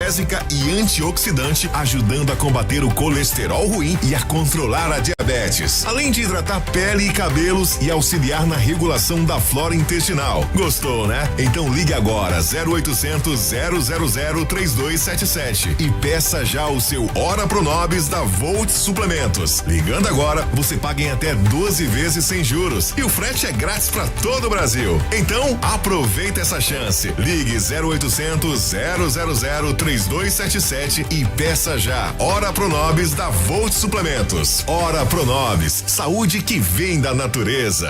anestésica e antioxidante, ajudando a combater o colesterol ruim e a controlar a diabetes. Além de hidratar pele e cabelos e auxiliar na regulação da flora intestinal. Gostou, né? Então ligue agora 0800 000 3277 e peça já o seu Ora Pronobis da Volt Suplementos. Ligando agora, você paga em até 12 vezes sem juros e o frete é grátis para todo o Brasil. Então, aproveita essa chance. Ligue 0800 000 3277 e peça já Ora Pronobis da Volt Suplementos. Ora Pronobis, saúde que vem da natureza.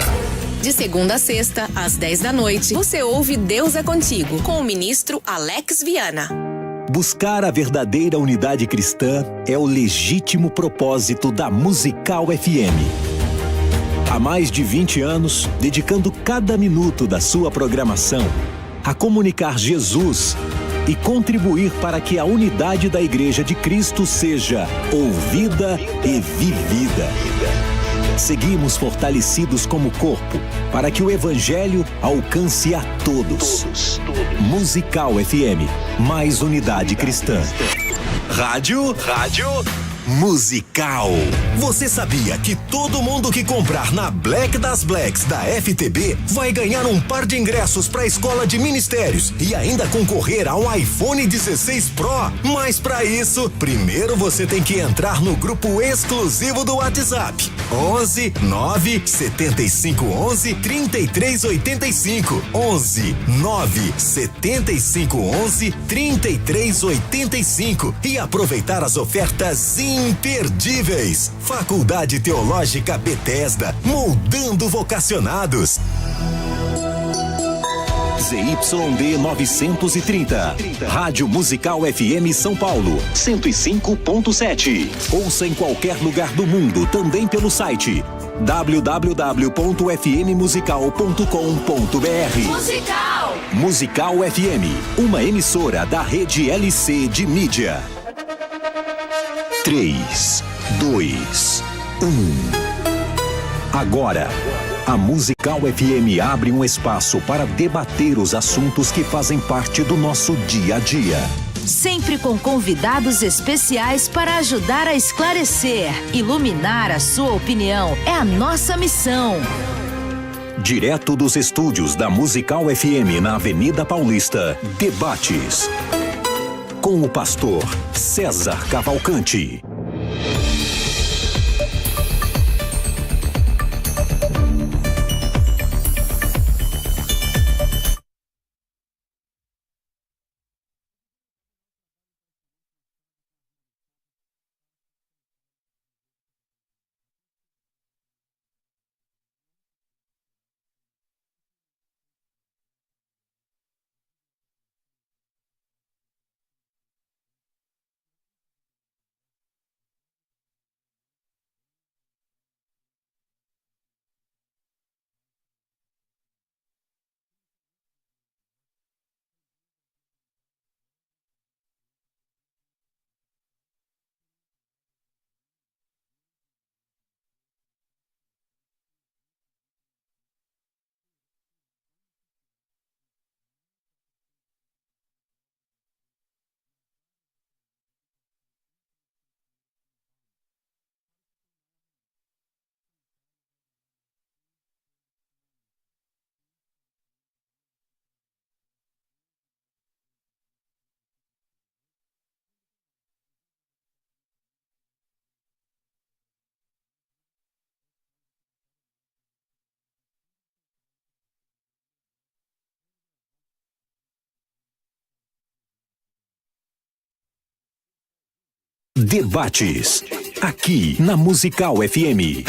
De segunda a sexta, às 10 da noite, você ouve Deus é Contigo, com o ministro Alex Viana. Buscar a verdadeira unidade cristã é o legítimo propósito da Musical FM. Há mais de 20 anos, dedicando cada minuto da sua programação a comunicar Jesus e contribuir para que a unidade da Igreja de Cristo seja ouvida e vivida. Seguimos fortalecidos como corpo para que o Evangelho alcance a todos. Musical FM, mais unidade cristã. Rádio Musical. Você sabia que todo mundo que comprar na Black das Blacks da FTB vai ganhar um par de ingressos para a Escola de Ministérios e ainda concorrer a um iPhone 16 Pro? Mas para isso, primeiro você tem que entrar no grupo exclusivo do WhatsApp. 11 9 75 11 33 85. 11 9 75 11 33 85 e aproveitar as ofertas imperdíveis. Faculdade Teológica Bethesda, moldando vocacionados. ZYD 930, Rádio Musical FM São Paulo, 105.7. Ouça em qualquer lugar do mundo, também pelo site www.fmmusical.com.br. Musical FM, uma emissora da rede LC de mídia. 3, 2, 1. Agora, a Musical FM abre um espaço para debater os assuntos que fazem parte do nosso dia a dia. Sempre com convidados especiais para ajudar a esclarecer, iluminar a sua opinião. É a nossa missão. Direto dos estúdios da Musical FM na Avenida Paulista, debates com o pastor César Cavalcante. Debates, aqui na Musical FM.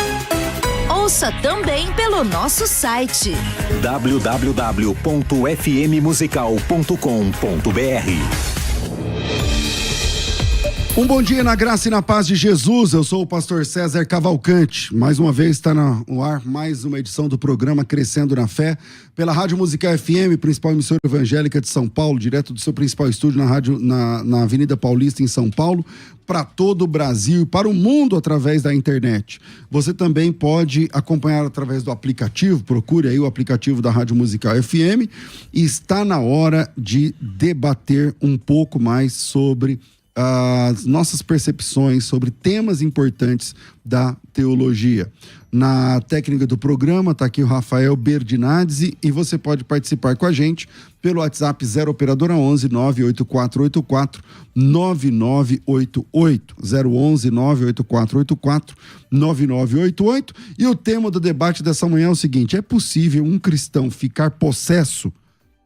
Ouça também pelo nosso site www.fmmusical.com.br. Um bom dia na graça e na paz de Jesus. Eu sou o pastor César Cavalcante. Mais uma vez está no ar mais uma edição do programa Crescendo na Fé, pela Rádio Musical FM, principal emissora evangélica de São Paulo, direto do seu principal estúdio na Avenida Paulista, em São Paulo, para todo o Brasil e para o mundo através da internet. Você também pode acompanhar através do aplicativo, procure aí o aplicativo da Rádio Musical FM, e está na hora de debater um pouco mais sobre as nossas percepções sobre temas importantes da teologia. Na técnica do programa está aqui o Rafael Berdinazzi e você pode participar com a gente pelo WhatsApp 0 operadora 11 98484 9988 011 98484 9988. E o tema do debate dessa manhã é o seguinte: é possível um cristão ficar possesso?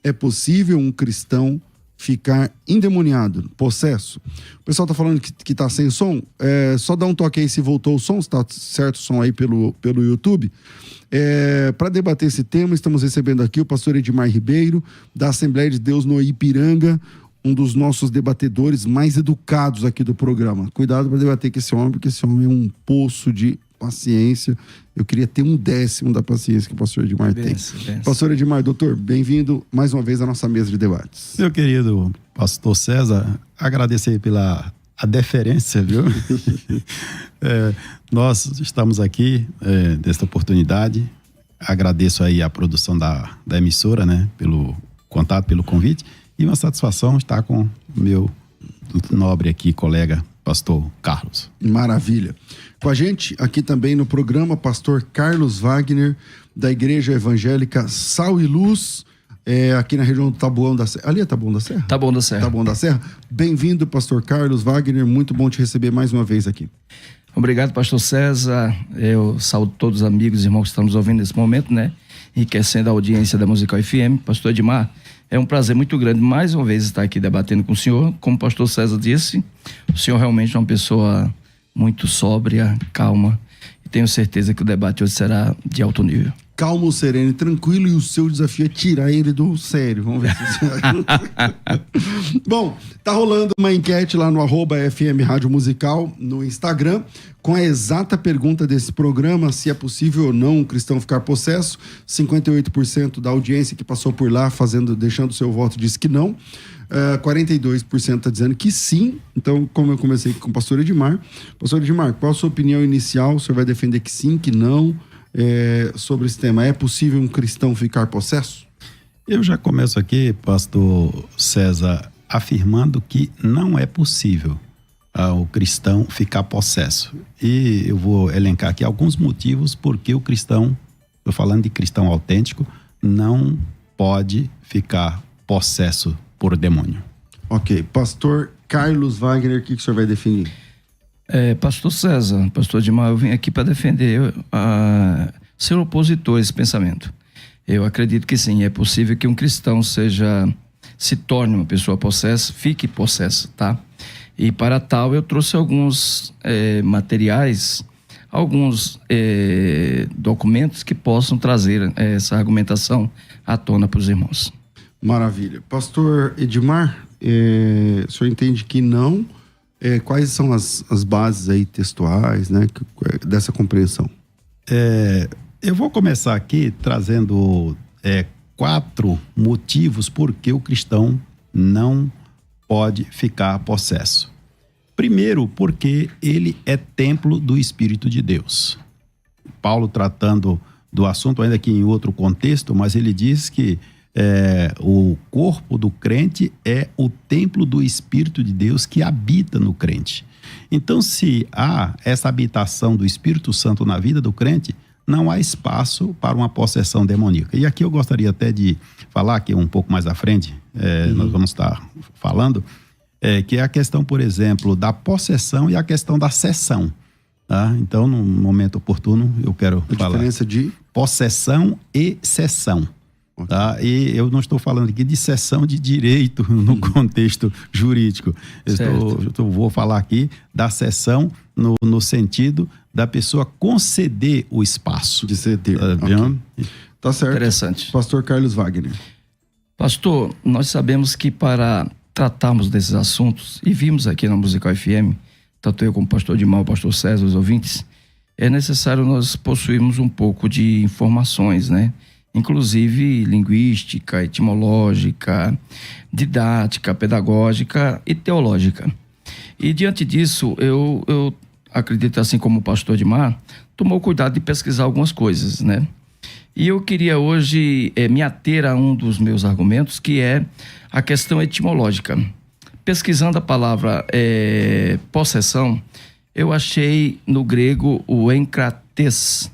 É possível um cristão ficar endemoniado, possesso? O pessoal tá falando que tá sem som. Só dá um toque aí se voltou o som, se tá certo o som aí pelo YouTube. Para debater esse tema, estamos recebendo aqui o pastor Edmar Ribeiro, da Assembleia de Deus no Ipiranga, um dos nossos debatedores mais educados aqui do programa. Cuidado para debater com esse homem, porque esse homem é um poço de paciência. Eu queria ter 1/10 da paciência que o pastor Edmar tem. Pastor Edmar, doutor, bem-vindo mais uma vez à nossa mesa de debates. Meu querido pastor César, agradecer pela a deferência, viu? Nós estamos aqui nesta oportunidade. Agradeço aí a produção da emissora, né? Pelo contato, pelo convite. E uma satisfação estar com o meu nobre aqui, colega, pastor Carlos. Maravilha. Com a gente aqui também no programa, pastor Carlos Wagner, da Igreja Evangélica Sal e Luz, aqui na região do Taboão da Serra. Ali é Taboão da Serra? Taboão da Serra. Taboão da Serra. Bem-vindo, pastor Carlos Wagner, muito bom te receber mais uma vez aqui. Obrigado, pastor César. Eu saúdo todos os amigos e irmãos que estão nos ouvindo nesse momento, né? Enriquecendo a audiência da Musical FM. Pastor Edmar, é um prazer muito grande mais uma vez estar aqui debatendo com o senhor. Como o pastor César disse, o senhor realmente é uma pessoa muito sóbria, calma, e tenho certeza que o debate hoje será de alto nível. Calmo, sereno e tranquilo, e o seu desafio é tirar ele do sério. Vamos ver se... Bom, tá rolando uma enquete lá no @FM Rádio Musical no Instagram, com a exata pergunta desse programa: se é possível ou não um cristão ficar possesso. 58% da audiência que passou por lá deixando seu voto disse que não. 42% está dizendo que sim. Então, como eu comecei com o pastor Edmar, qual a sua opinião inicial? O senhor vai defender que sim, que não, sobre esse tema? É possível um cristão ficar possesso? Eu já começo aqui, pastor César, afirmando que não é possível o cristão ficar possesso. E eu vou elencar aqui alguns motivos porque o cristão, estou falando de cristão autêntico, não pode ficar possesso por demônio. Ok. Pastor Carlos Wagner, o que o senhor vai definir? Pastor César, pastor Edmar, eu vim aqui para defender ser opositor a esse pensamento. Eu acredito que sim, é possível que um cristão se torne uma pessoa possessa, fique possessa, tá? E para tal eu trouxe alguns materiais, alguns documentos que possam trazer essa argumentação à tona para os irmãos. Maravilha. Pastor Edmar, o senhor entende que não? Quais são as bases aí textuais, né, dessa compreensão? Eu vou começar aqui trazendo 4 motivos por que o cristão não pode ficar possesso. Primeiro, porque ele é templo do Espírito de Deus. Paulo, tratando do assunto, ainda que em outro contexto, mas ele diz que o corpo do crente é o templo do Espírito de Deus que habita no crente. Então, se há essa habitação do Espírito Santo na vida do crente, não há espaço para uma possessão demoníaca. E aqui eu gostaria até de falar, que um pouco mais à frente, nós vamos estar falando, que é a questão, por exemplo, da possessão e a questão da cessão. Tá? Então, no momento oportuno, eu quero falar. A diferença de possessão e cessão. Tá? E eu não estou falando aqui de cessão de direito no contexto jurídico. Eu vou falar aqui da cessão no sentido da pessoa conceder o espaço. De ceder. Tá certo. Interessante. Pastor Carlos Wagner. Pastor, nós sabemos que para tratarmos desses assuntos, e vimos aqui na Musical FM, tanto eu como o pastor Dimar, o pastor César, os ouvintes, é necessário nós possuirmos um pouco de informações, né? Inclusive linguística, etimológica, didática, pedagógica e teológica. E diante disso, eu acredito, assim como o pastor Dimar, tomou cuidado de pesquisar algumas coisas, né? E eu queria hoje me ater a um dos meus argumentos, que é a questão etimológica. Pesquisando a palavra possessão, eu achei no grego o enkrates.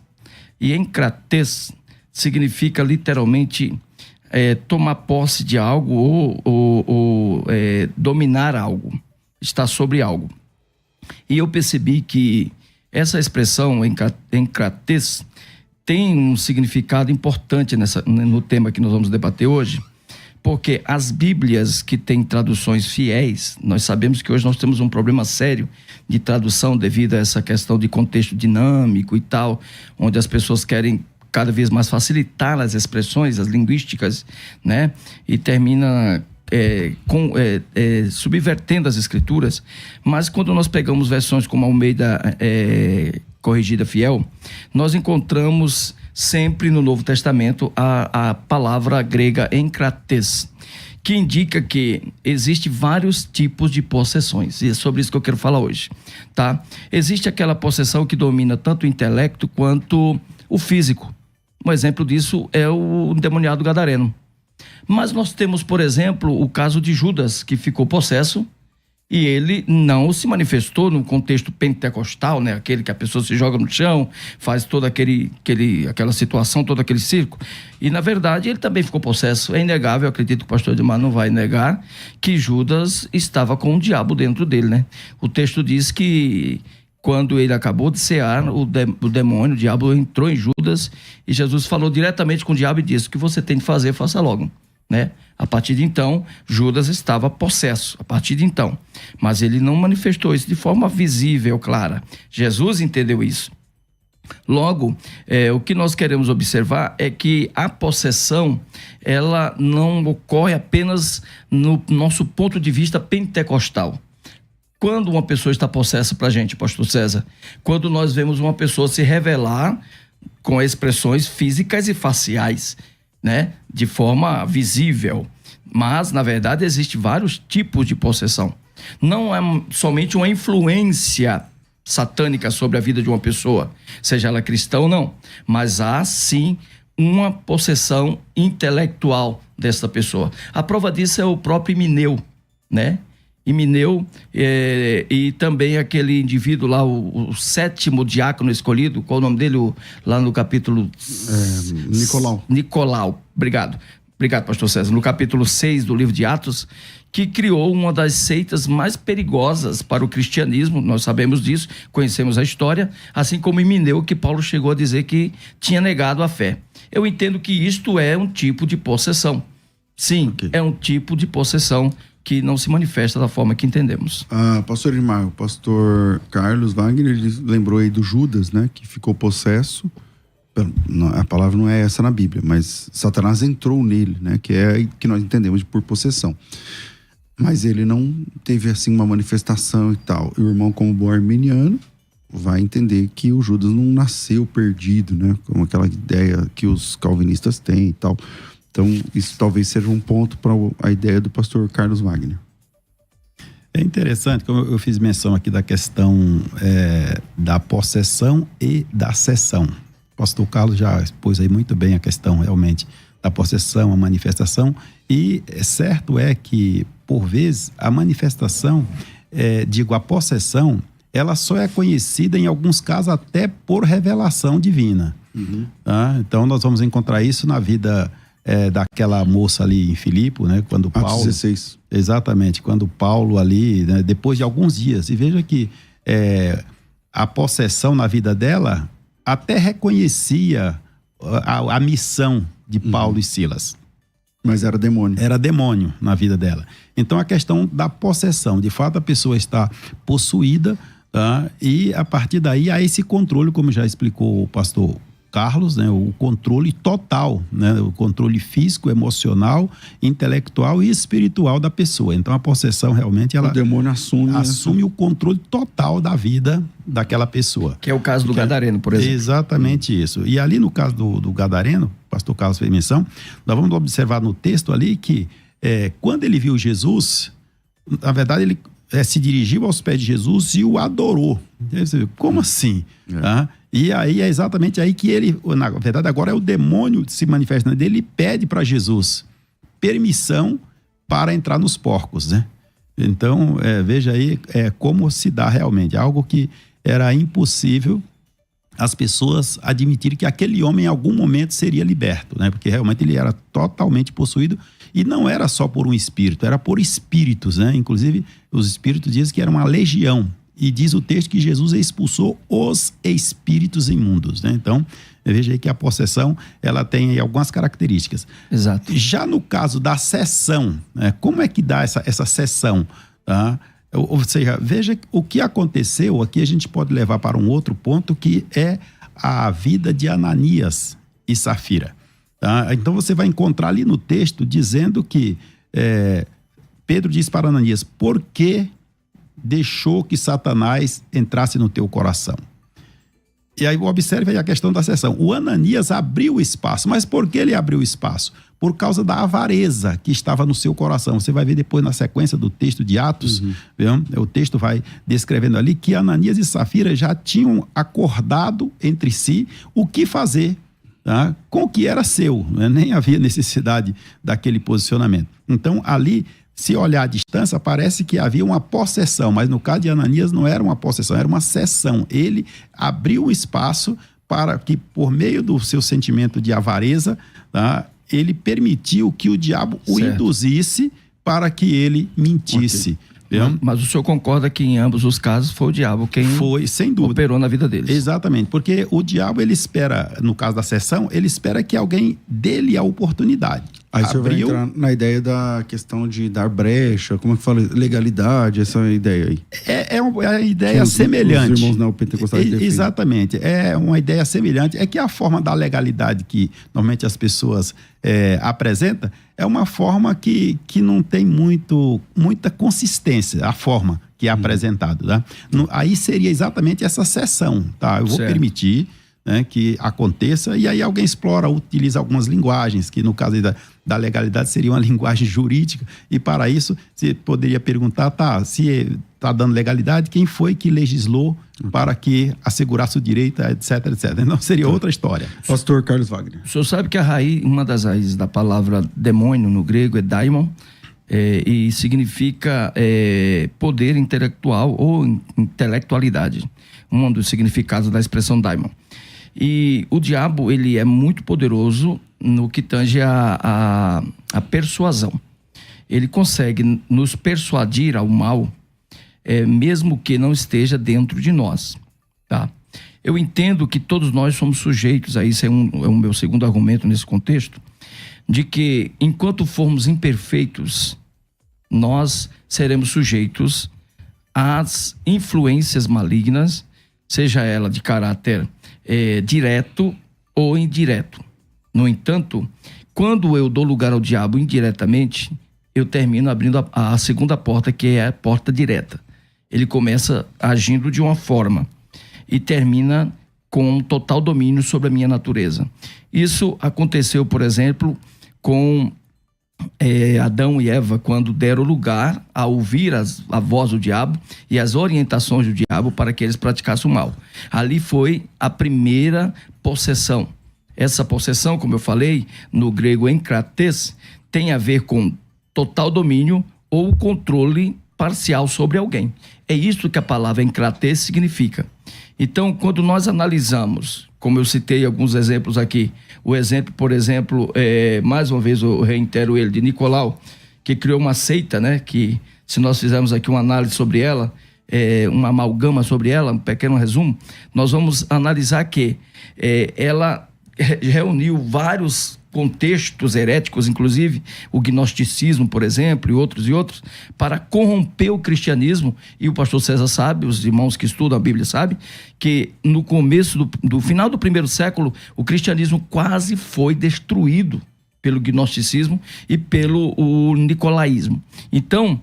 E enkrates significa literalmente tomar posse de algo ou dominar algo, estar sobre algo. E eu percebi que essa expressão enkrates tem um significado importante no tema que nós vamos debater hoje, porque as Bíblias que têm traduções fiéis, nós sabemos que hoje nós temos um problema sério de tradução devido a essa questão de contexto dinâmico e tal, onde as pessoas querem cada vez mais facilitar as expressões, as linguísticas, né? E termina subvertendo as escrituras. Mas quando nós pegamos versões como a Almeida Corrigida Fiel, nós encontramos sempre no Novo Testamento a palavra grega enkrates, que indica que existe vários tipos de possessões, e é sobre isso que eu quero falar hoje, tá? Existe aquela possessão que domina tanto o intelecto quanto o físico. Um exemplo disso é o endemoniado gadareno. Mas nós temos, por exemplo, o caso de Judas, que ficou possesso, e ele não se manifestou no contexto pentecostal, né? Aquele que a pessoa se joga no chão, faz toda aquela situação, todo aquele circo. E, na verdade, ele também ficou possesso. É inegável, eu acredito que o pastor Edmar não vai negar, que Judas estava com o diabo dentro dele, né? O texto diz que quando ele acabou de cear, o demônio, o diabo entrou em Judas, e Jesus falou diretamente com o diabo e disse: o que você tem de fazer, faça logo, né? A partir de então, Judas estava possesso, a partir de então. Mas ele não manifestou isso de forma visível, clara. Jesus entendeu isso. Logo, o que nós queremos observar é que a possessão, ela não ocorre apenas no nosso ponto de vista pentecostal. Quando uma pessoa está possessa para a gente, pastor César? Quando nós vemos uma pessoa se revelar com expressões físicas e faciais, né? De forma visível. Mas, na verdade, existem vários tipos de possessão. Não é somente uma influência satânica sobre a vida de uma pessoa, seja ela cristã ou não, mas há sim uma possessão intelectual dessa pessoa. A prova disso é o próprio Himeneu, né? Himeneu e também aquele indivíduo lá, o sétimo diácono escolhido, qual o nome dele? Lá no capítulo... Nicolau, obrigado, pastor César. No capítulo 6 do livro de Atos, que criou uma das seitas mais perigosas para o cristianismo, nós sabemos disso, conhecemos a história, assim como Himeneu, que Paulo chegou a dizer que tinha negado a fé. Eu entendo que isto é um tipo de possessão. Sim, okay. É um tipo de possessão que não se manifesta da forma que entendemos. Pastor Edmar, o pastor Carlos Wagner, ele lembrou aí do Judas, né, que ficou possesso. A palavra não é essa na Bíblia, mas Satanás entrou nele, né, que é que nós entendemos por possessão. Mas ele não teve assim uma manifestação e tal. E o irmão, como bom arminiano, vai entender que o Judas não nasceu perdido, né, como aquela ideia que os calvinistas têm e tal. Então, isso talvez seja um ponto para a ideia do pastor Carlos Wagner. É interessante, como eu fiz menção aqui da questão da possessão e da cessão. O pastor Carlos já expôs aí muito bem a questão realmente da possessão, a manifestação. E certo é que, por vezes, a manifestação, a possessão, ela só é conhecida em alguns casos até por revelação divina. Uhum. Tá? Então, nós vamos encontrar isso na vida... daquela moça ali em Filipe, né? Quando Paulo... Atos 16. Exatamente, quando Paulo ali, né? Depois de alguns dias, e veja que a possessão na vida dela até reconhecia a missão de Paulo e Silas. Mas era demônio. Era demônio na vida dela. Então a questão da possessão, de fato a pessoa está possuída, tá? E a partir daí há esse controle, como já explicou o pastor Carlos, né, o controle total, né, o controle físico, emocional, intelectual e espiritual da pessoa. Então a possessão realmente ela o demônio assume o controle total da vida daquela pessoa. Que é o caso do Gadareno, por exemplo. Exatamente isso. E ali no caso do Gadareno, o pastor Carlos fez menção, nós vamos observar no texto ali que quando ele viu Jesus, na verdade ele se dirigiu aos pés de Jesus e o adorou. Como assim? E aí é exatamente aí que ele, na verdade agora é o demônio se manifestando dele, e pede para Jesus permissão para entrar nos porcos, né? Então, veja aí como se dá realmente, algo que era impossível as pessoas admitirem que aquele homem em algum momento seria liberto, né? Porque realmente ele era totalmente possuído, e não era só por um espírito, era por espíritos, né? Inclusive, os espíritos dizem que era uma legião, e diz o texto que Jesus expulsou os espíritos imundos, né? Então, veja aí que a possessão, ela tem aí algumas características. Exato. Já no caso da sessão, né? Como é que dá essa sessão, tá? Ou seja, veja o que aconteceu. Aqui a gente pode levar para um outro ponto, que é a vida de Ananias e Safira. Tá? Então você vai encontrar ali no texto dizendo que Pedro diz para Ananias: por que deixou que Satanás entrasse no teu coração? E aí observe aí a questão da sessão. O Ananias abriu o espaço. Mas por que ele abriu o espaço? Por causa da avareza que estava no seu coração. Você vai ver depois na sequência do texto de Atos, viu? O texto vai descrevendo ali que Ananias e Safira já tinham acordado entre si o que fazer, tá? Com o que era seu, né? Nem havia necessidade daquele posicionamento. Então ali, se olhar à distância, parece que havia uma possessão, mas no caso de Ananias não era uma possessão, era uma cessão. Ele abriu o espaço para que, por meio do seu sentimento de avareza, tá, ele permitiu que o diabo o induzisse para que ele mentisse. Mas o senhor concorda que em ambos os casos foi o diabo quem sem dúvida operou na vida deles? Exatamente, porque o diabo, ele espera, no caso da sessão, ele espera que alguém dê-lhe a oportunidade. Aí o senhor vai entrar na ideia da questão de dar brecha, como é que fala? Legalidade, essa ideia aí. É uma ideia semelhante. Os irmãos neopentecostais defendem. Exatamente, é uma ideia semelhante. É que a forma da legalidade que normalmente as pessoas apresentam é uma forma que não tem muita consistência, a forma que é apresentado, tá? Aí seria exatamente essa sessão, tá? Eu vou permitir, né, que aconteça, e aí alguém utiliza algumas linguagens, que no caso da legalidade seria uma linguagem jurídica, e para isso você poderia perguntar, se está dando legalidade, quem foi que legislou para que assegurasse o direito, etc, etc. Não seria outra história. Pastor Carlos Wagner. O senhor sabe que uma das raízes da palavra demônio no grego é daimon, e significa poder intelectual ou intelectualidade, um dos significados da expressão daimon. E o diabo, ele é muito poderoso no que tange a persuasão. Ele consegue nos persuadir ao mal, mesmo que não esteja dentro de nós, tá? Eu entendo que todos nós somos sujeitos, aí isso é o meu segundo argumento nesse contexto, de que enquanto formos imperfeitos, nós seremos sujeitos às influências malignas, seja ela de caráter direto ou indireto. No entanto, quando eu dou lugar ao diabo indiretamente, eu termino abrindo a segunda porta, que é a porta direta. Ele começa agindo de uma forma e termina com um total domínio sobre a minha natureza. Isso aconteceu, por exemplo, com Adão e Eva, quando deram lugar a ouvir a voz do diabo e as orientações do diabo para que eles praticassem o mal. Ali foi a primeira possessão. Essa possessão, como eu falei, no grego enkrates, tem a ver com total domínio ou controle parcial sobre alguém. É isso que a palavra enkrates significa. Então, quando nós analisamos, como eu citei alguns exemplos aqui, o exemplo, por exemplo, mais uma vez eu reitero ele, de Nicolau, que criou uma seita, né? Que se nós fizermos aqui uma análise sobre ela, uma amalgama sobre ela, um pequeno resumo, nós vamos analisar que ela reuniu vários contextos heréticos, inclusive o gnosticismo, por exemplo, e outros, para corromper o cristianismo. E o pastor César sabe, os irmãos que estudam a Bíblia sabem, que no começo do final do primeiro século, o cristianismo quase foi destruído pelo gnosticismo e pelo nicolaísmo. Então,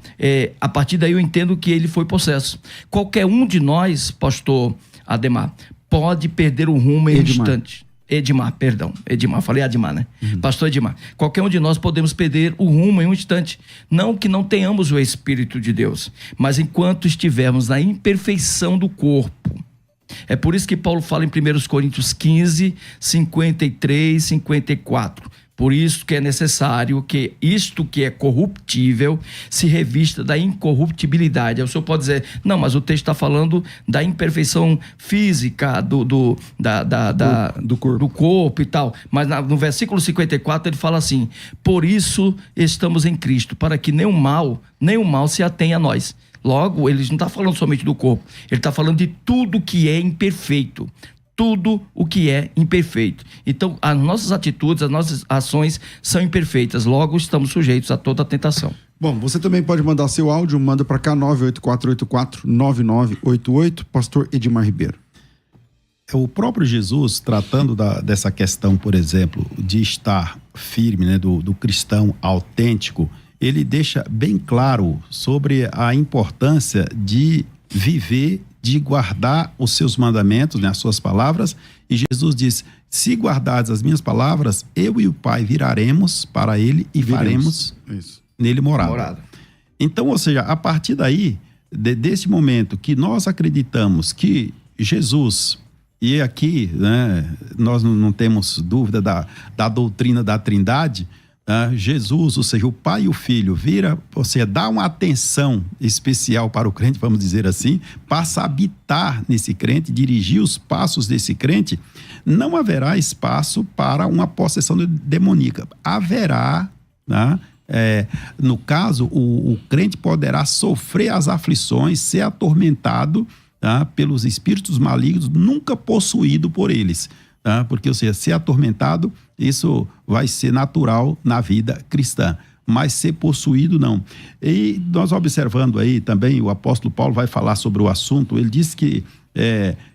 a partir daí eu entendo que ele foi possesso. Qualquer um de nós, pastor Ademar, pode perder o rumo em um instante. Edmar, falei Admar, né? Pastor Edmar, qualquer um de nós podemos perder o rumo em um instante. Não que não tenhamos o Espírito de Deus, mas enquanto estivermos na imperfeição do corpo. É por isso que Paulo fala em 1 Coríntios 15, 53, 54. Por isso que é necessário que isto que é corruptível se revista da incorruptibilidade. Aí o senhor pode dizer, não, mas o texto está falando da imperfeição física do corpo e tal. Mas no versículo 54 ele fala assim, por isso estamos em Cristo, para que nenhum mal se atenha a nós. Logo, ele não está falando somente do corpo, ele está falando de tudo que é imperfeito. Tudo o que é imperfeito. Então, as nossas atitudes, as nossas ações são imperfeitas. Logo, estamos sujeitos a toda a tentação. Bom, você também pode mandar seu áudio, manda para cá, 984849988, pastor Edmar Ribeiro. O próprio Jesus, tratando dessa questão, por exemplo, de estar firme, né, do cristão autêntico, ele deixa bem claro sobre a importância de viver, de guardar os seus mandamentos, né, as suas palavras, e Jesus diz, se guardares as minhas palavras, eu e o Pai viraremos para ele e faremos nele morada. Então, ou seja, a partir daí, desse momento que nós acreditamos que Jesus, e aqui, né, nós não temos dúvida da doutrina da Trindade, Jesus, ou seja, o Pai e o Filho vira, ou seja, dá uma atenção especial para o crente, vamos dizer assim, passa a habitar nesse crente, dirigir os passos desse crente, não haverá espaço para uma possessão demoníaca. Haverá, né, no caso, o crente poderá sofrer as aflições, ser atormentado, tá, pelos espíritos malignos, nunca possuído por eles. Porque, ou seja, ser atormentado, isso vai ser natural na vida cristã, mas ser possuído não. E nós observando aí também, o apóstolo Paulo vai falar sobre o assunto, ele diz que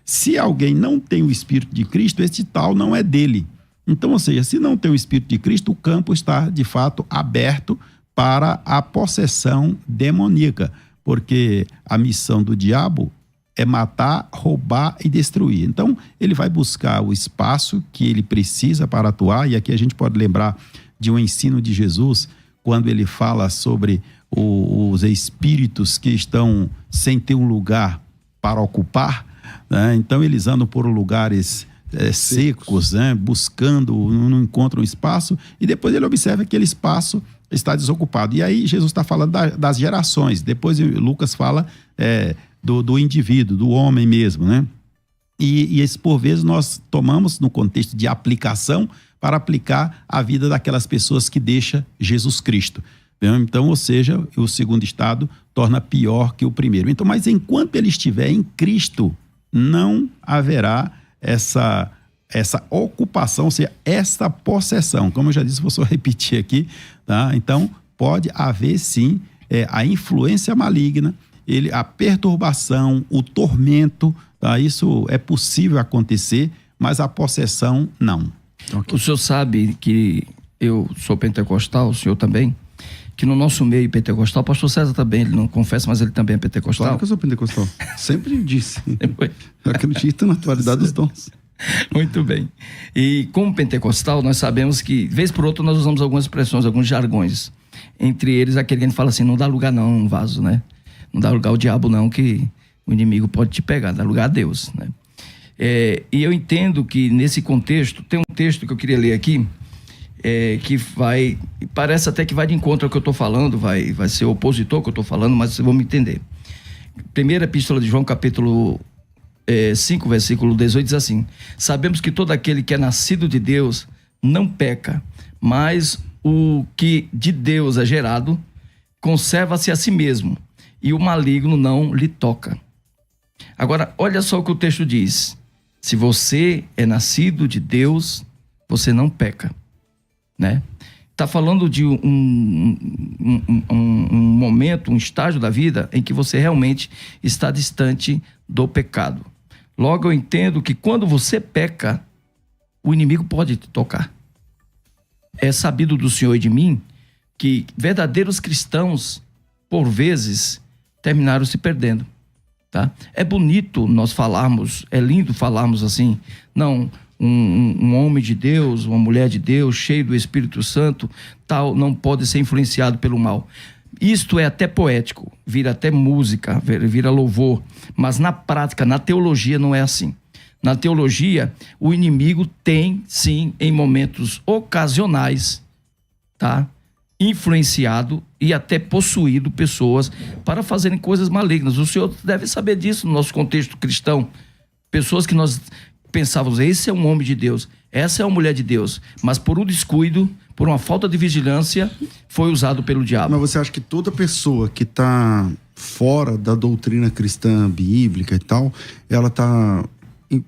se alguém não tem o Espírito de Cristo, esse tal não é dele. Então, ou seja, se não tem o Espírito de Cristo, o campo está de fato aberto para a possessão demoníaca, porque a missão do diabo é matar, roubar e destruir. Então, ele vai buscar o espaço que ele precisa para atuar, e aqui a gente pode lembrar de um ensino de Jesus, quando ele fala sobre os espíritos que estão sem ter um lugar para ocupar, né? Então, eles andam por lugares secos, né? Buscando, não encontram espaço, e depois ele observa que aquele espaço está desocupado. E aí, Jesus está falando das gerações. Depois, Lucas fala do indivíduo, do homem mesmo, né? E por vezes nós tomamos no contexto de aplicação para aplicar a vida daquelas pessoas que deixa Jesus Cristo. Então, ou seja, o segundo estado torna pior que o primeiro. Então, mas enquanto ele estiver em Cristo, não haverá essa ocupação, ou seja, essa possessão. Como eu já disse, vou só repetir aqui, tá? Então, pode haver sim a influência maligna, a perturbação, o tormento, tá? Isso é possível acontecer, mas a possessão não. Okay. O senhor sabe que eu sou pentecostal, o senhor também, que no nosso meio pentecostal, o pastor César também, ele não confessa, mas ele também é pentecostal. Claro que eu sou pentecostal, sempre disse. Eu acredito na atualidade dos dons. Muito bem. E como pentecostal, nós sabemos que, vez por outra, nós usamos algumas expressões, alguns jargões. Entre eles, aquele que a gente fala assim, não dá lugar não, um vaso, né? Não dá lugar ao diabo não, que o inimigo pode te pegar, dá lugar a Deus, né? E eu entendo que nesse contexto, tem um texto que eu queria ler aqui, que parece até que vai de encontro ao que eu estou falando, vai ser opositor ao que eu estou falando, mas vocês vão me entender. Primeira epístola de João, capítulo 5, versículo 18, diz assim: sabemos que todo aquele que é nascido de Deus não peca, mas o que de Deus é gerado conserva-se a si mesmo, e o maligno não lhe toca. Agora, olha só o que o texto diz: se você é nascido de Deus, você não peca. né? Está falando de um momento, um estágio da vida em que você realmente está distante do pecado. Logo, eu entendo que quando você peca, o inimigo pode te tocar. É sabido do Senhor e de mim que verdadeiros cristãos, por vezes, terminaram se perdendo. Tá? É bonito nós falarmos, é lindo falarmos assim, não, um homem de Deus, uma mulher de Deus, cheio do Espírito Santo, tal, não pode ser influenciado pelo mal. Isto é até poético, vira até música, vira louvor, mas na prática, na teologia não é assim. Na teologia, o inimigo tem, sim, em momentos ocasionais, tá? Influenciado e até possuído pessoas para fazerem coisas malignas. O senhor deve saber disso no nosso contexto cristão. Pessoas que nós pensávamos, esse é um homem de Deus, essa é uma mulher de Deus, mas por um descuido, por uma falta de vigilância, foi usado pelo diabo. Mas você acha que toda pessoa que está fora da doutrina cristã bíblica e tal, ela está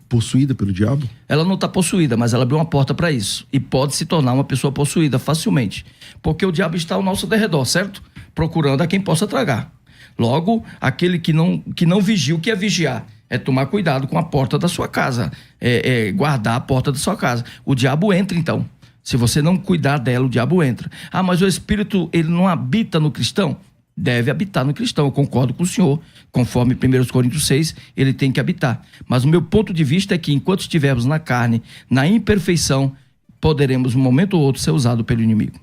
possuída pelo diabo? Ela não está possuída, mas ela abriu uma porta para isso. E pode se tornar uma pessoa possuída facilmente. Porque o diabo está ao nosso derredor, certo? Procurando a quem possa tragar. Logo, aquele que não vigia, o que é vigiar? É tomar cuidado com a porta da sua casa. É guardar a porta da sua casa. O diabo entra, então. Se você não cuidar dela, o diabo entra. Ah, mas o Espírito, ele não habita no cristão? Deve habitar no cristão, eu concordo com o senhor. Conforme 1 Coríntios 6, ele tem que habitar. Mas o meu ponto de vista é que enquanto estivermos na carne, na imperfeição, poderemos, um momento ou outro, ser usado pelo inimigo.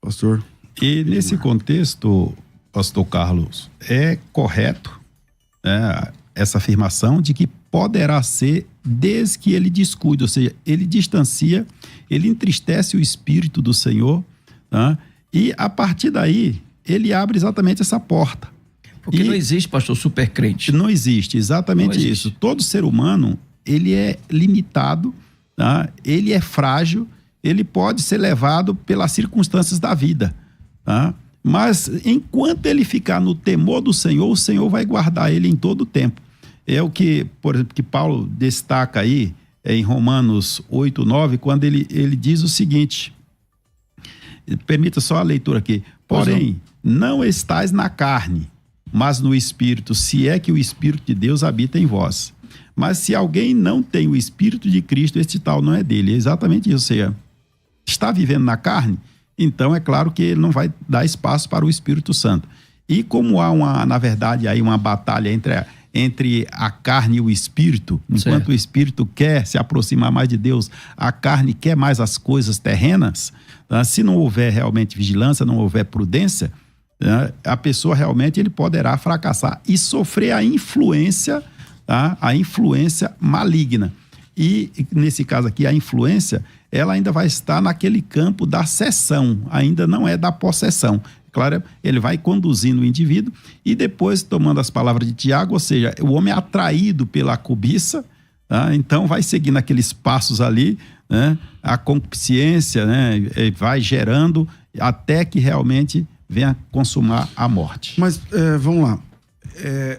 Pastor? E nesse contexto, pastor Carlos, é correto, né, essa afirmação de que poderá ser desde que ele descuide, ou seja, ele distancia, ele entristece o Espírito do Senhor, né, e a partir daí ele abre exatamente essa porta. Porque não existe, pastor, supercrente. Não existe, exatamente não existe. Isso. Todo ser humano, ele é limitado, tá? Ele é frágil, ele pode ser levado pelas circunstâncias da vida, tá? Mas enquanto ele ficar no temor do Senhor, o Senhor vai guardar ele em todo o tempo. É o que, por exemplo, que Paulo destaca aí em Romanos 8, 9, quando ele diz o seguinte, permita só a leitura aqui, porém, não estais na carne, mas no Espírito, se é que o Espírito de Deus habita em vós. Mas se alguém não tem o Espírito de Cristo, este tal não é dele. É exatamente isso. Ou seja, está vivendo na carne, então é claro que ele não vai dar espaço para o Espírito Santo. E como há na verdade, aí uma batalha entre a carne e o Espírito, enquanto certo. O Espírito quer se aproximar mais de Deus, a carne quer mais as coisas terrenas, se não houver realmente vigilância, não houver prudência, a pessoa realmente ele poderá fracassar e sofrer a influência, tá? A influência maligna. E nesse caso aqui, a influência, ela ainda vai estar naquele campo da cessão, ainda não é da possessão. Claro, ele vai conduzindo o indivíduo e depois, tomando as palavras de Tiago, ou seja, o homem é atraído pela cobiça, tá? Então vai seguindo aqueles passos ali, né? A concupiscência, né? Vai gerando até que realmente venha consumar a morte. Mas, vamos lá.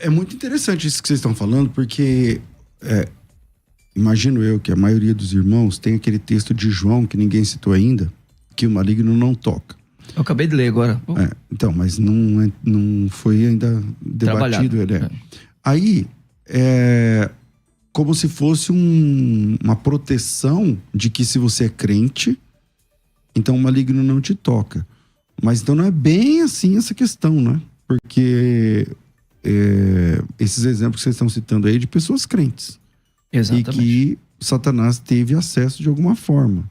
É muito interessante isso que vocês estão falando, porque imagino eu que a maioria dos irmãos tem aquele texto de João, que ninguém citou ainda, que o maligno não toca. Eu acabei de ler agora. Então, mas não foi ainda debatido. Aí, como se fosse uma proteção de que se você é crente, então o maligno não te toca. Mas então não é bem assim essa questão, né? Porque esses exemplos que vocês estão citando aí de pessoas crentes. Exatamente. E que Satanás teve acesso de alguma forma.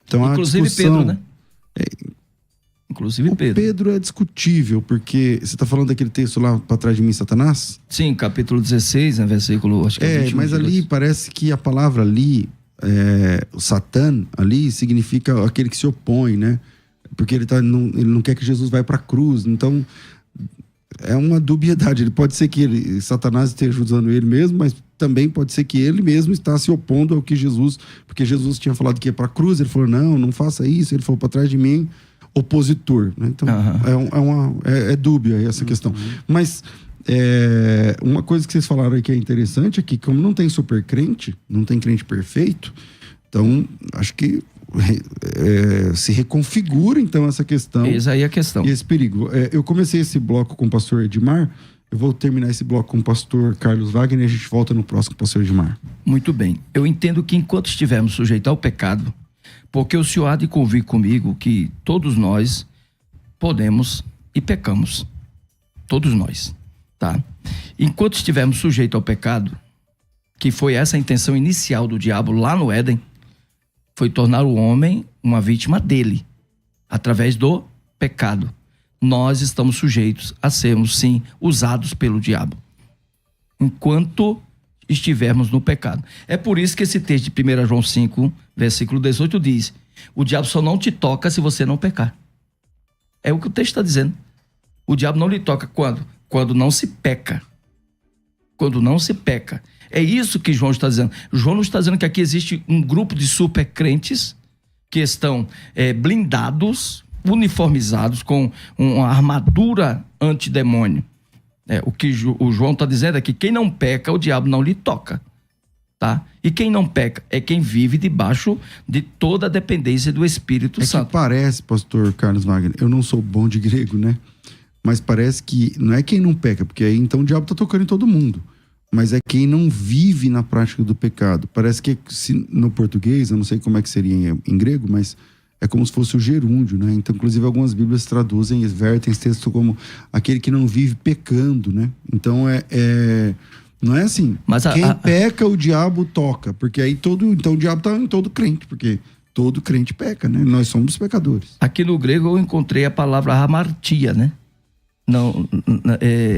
Então, inclusive a discussão, Pedro, né? Inclusive Pedro. Pedro é discutível, porque você está falando daquele texto lá para trás de mim, Satanás? Sim, capítulo 16, né, versículo, acho que é 21, mas ali parece que a palavra ali, o Satã ali, significa aquele que se opõe, né? Porque ele não quer que Jesus vá para a cruz. Então, é uma dubiedade. Ele pode ser que Satanás esteja usando ele mesmo, mas também pode ser que ele mesmo está se opondo ao que Jesus... Porque Jesus tinha falado que ia para a cruz, ele falou, não faça isso. Ele falou, para trás de mim, opositor. Né? Então, é dúbia essa questão. Mas uma coisa que vocês falaram aí que é interessante é que, como não tem super crente, não tem crente perfeito, então, acho que se reconfigura então essa questão. Eis aí a questão. E esse perigo. Eu comecei esse bloco com o pastor Edmar, eu vou terminar esse bloco com o pastor Carlos Wagner e a gente volta no próximo, pastor Edmar. Muito bem. Eu entendo que enquanto estivermos sujeitos ao pecado, porque o senhor há de convir comigo que todos nós podemos e pecamos. Todos nós, tá? Enquanto estivermos sujeitos ao pecado, que foi essa a intenção inicial do diabo lá no Éden, foi tornar o homem uma vítima dele, através do pecado. Nós estamos sujeitos a sermos, sim, usados pelo diabo, enquanto estivermos no pecado. É por isso que esse texto de 1 João 5, versículo 18 diz: o diabo só não te toca se você não pecar. É o que o texto está dizendo. O diabo não lhe toca quando? Quando não se peca. Quando não se peca. É isso que João está dizendo. João não está dizendo que aqui existe um grupo de super crentes que estão blindados, uniformizados, com uma armadura antidemônio. O que o João está dizendo é que quem não peca, o diabo não lhe toca. Tá? E quem não peca é quem vive debaixo de toda a dependência do Espírito Santo. Que parece, pastor Carlos Wagner, eu não sou bom de grego, né? Mas parece que não é quem não peca, porque aí então o diabo está tocando em todo mundo. Mas é quem não vive na prática do pecado. Parece que no português, eu não sei como é que seria em grego, mas é como se fosse o gerúndio, né? Então, inclusive, algumas bíblias traduzem, vertem esse texto como aquele que não vive pecando, né? Então, não é assim. Mas quem peca, o diabo toca. Porque aí então o diabo está em todo crente, porque todo crente peca, né? Nós somos pecadores. Aqui no grego eu encontrei a palavra hamartia, né? Não,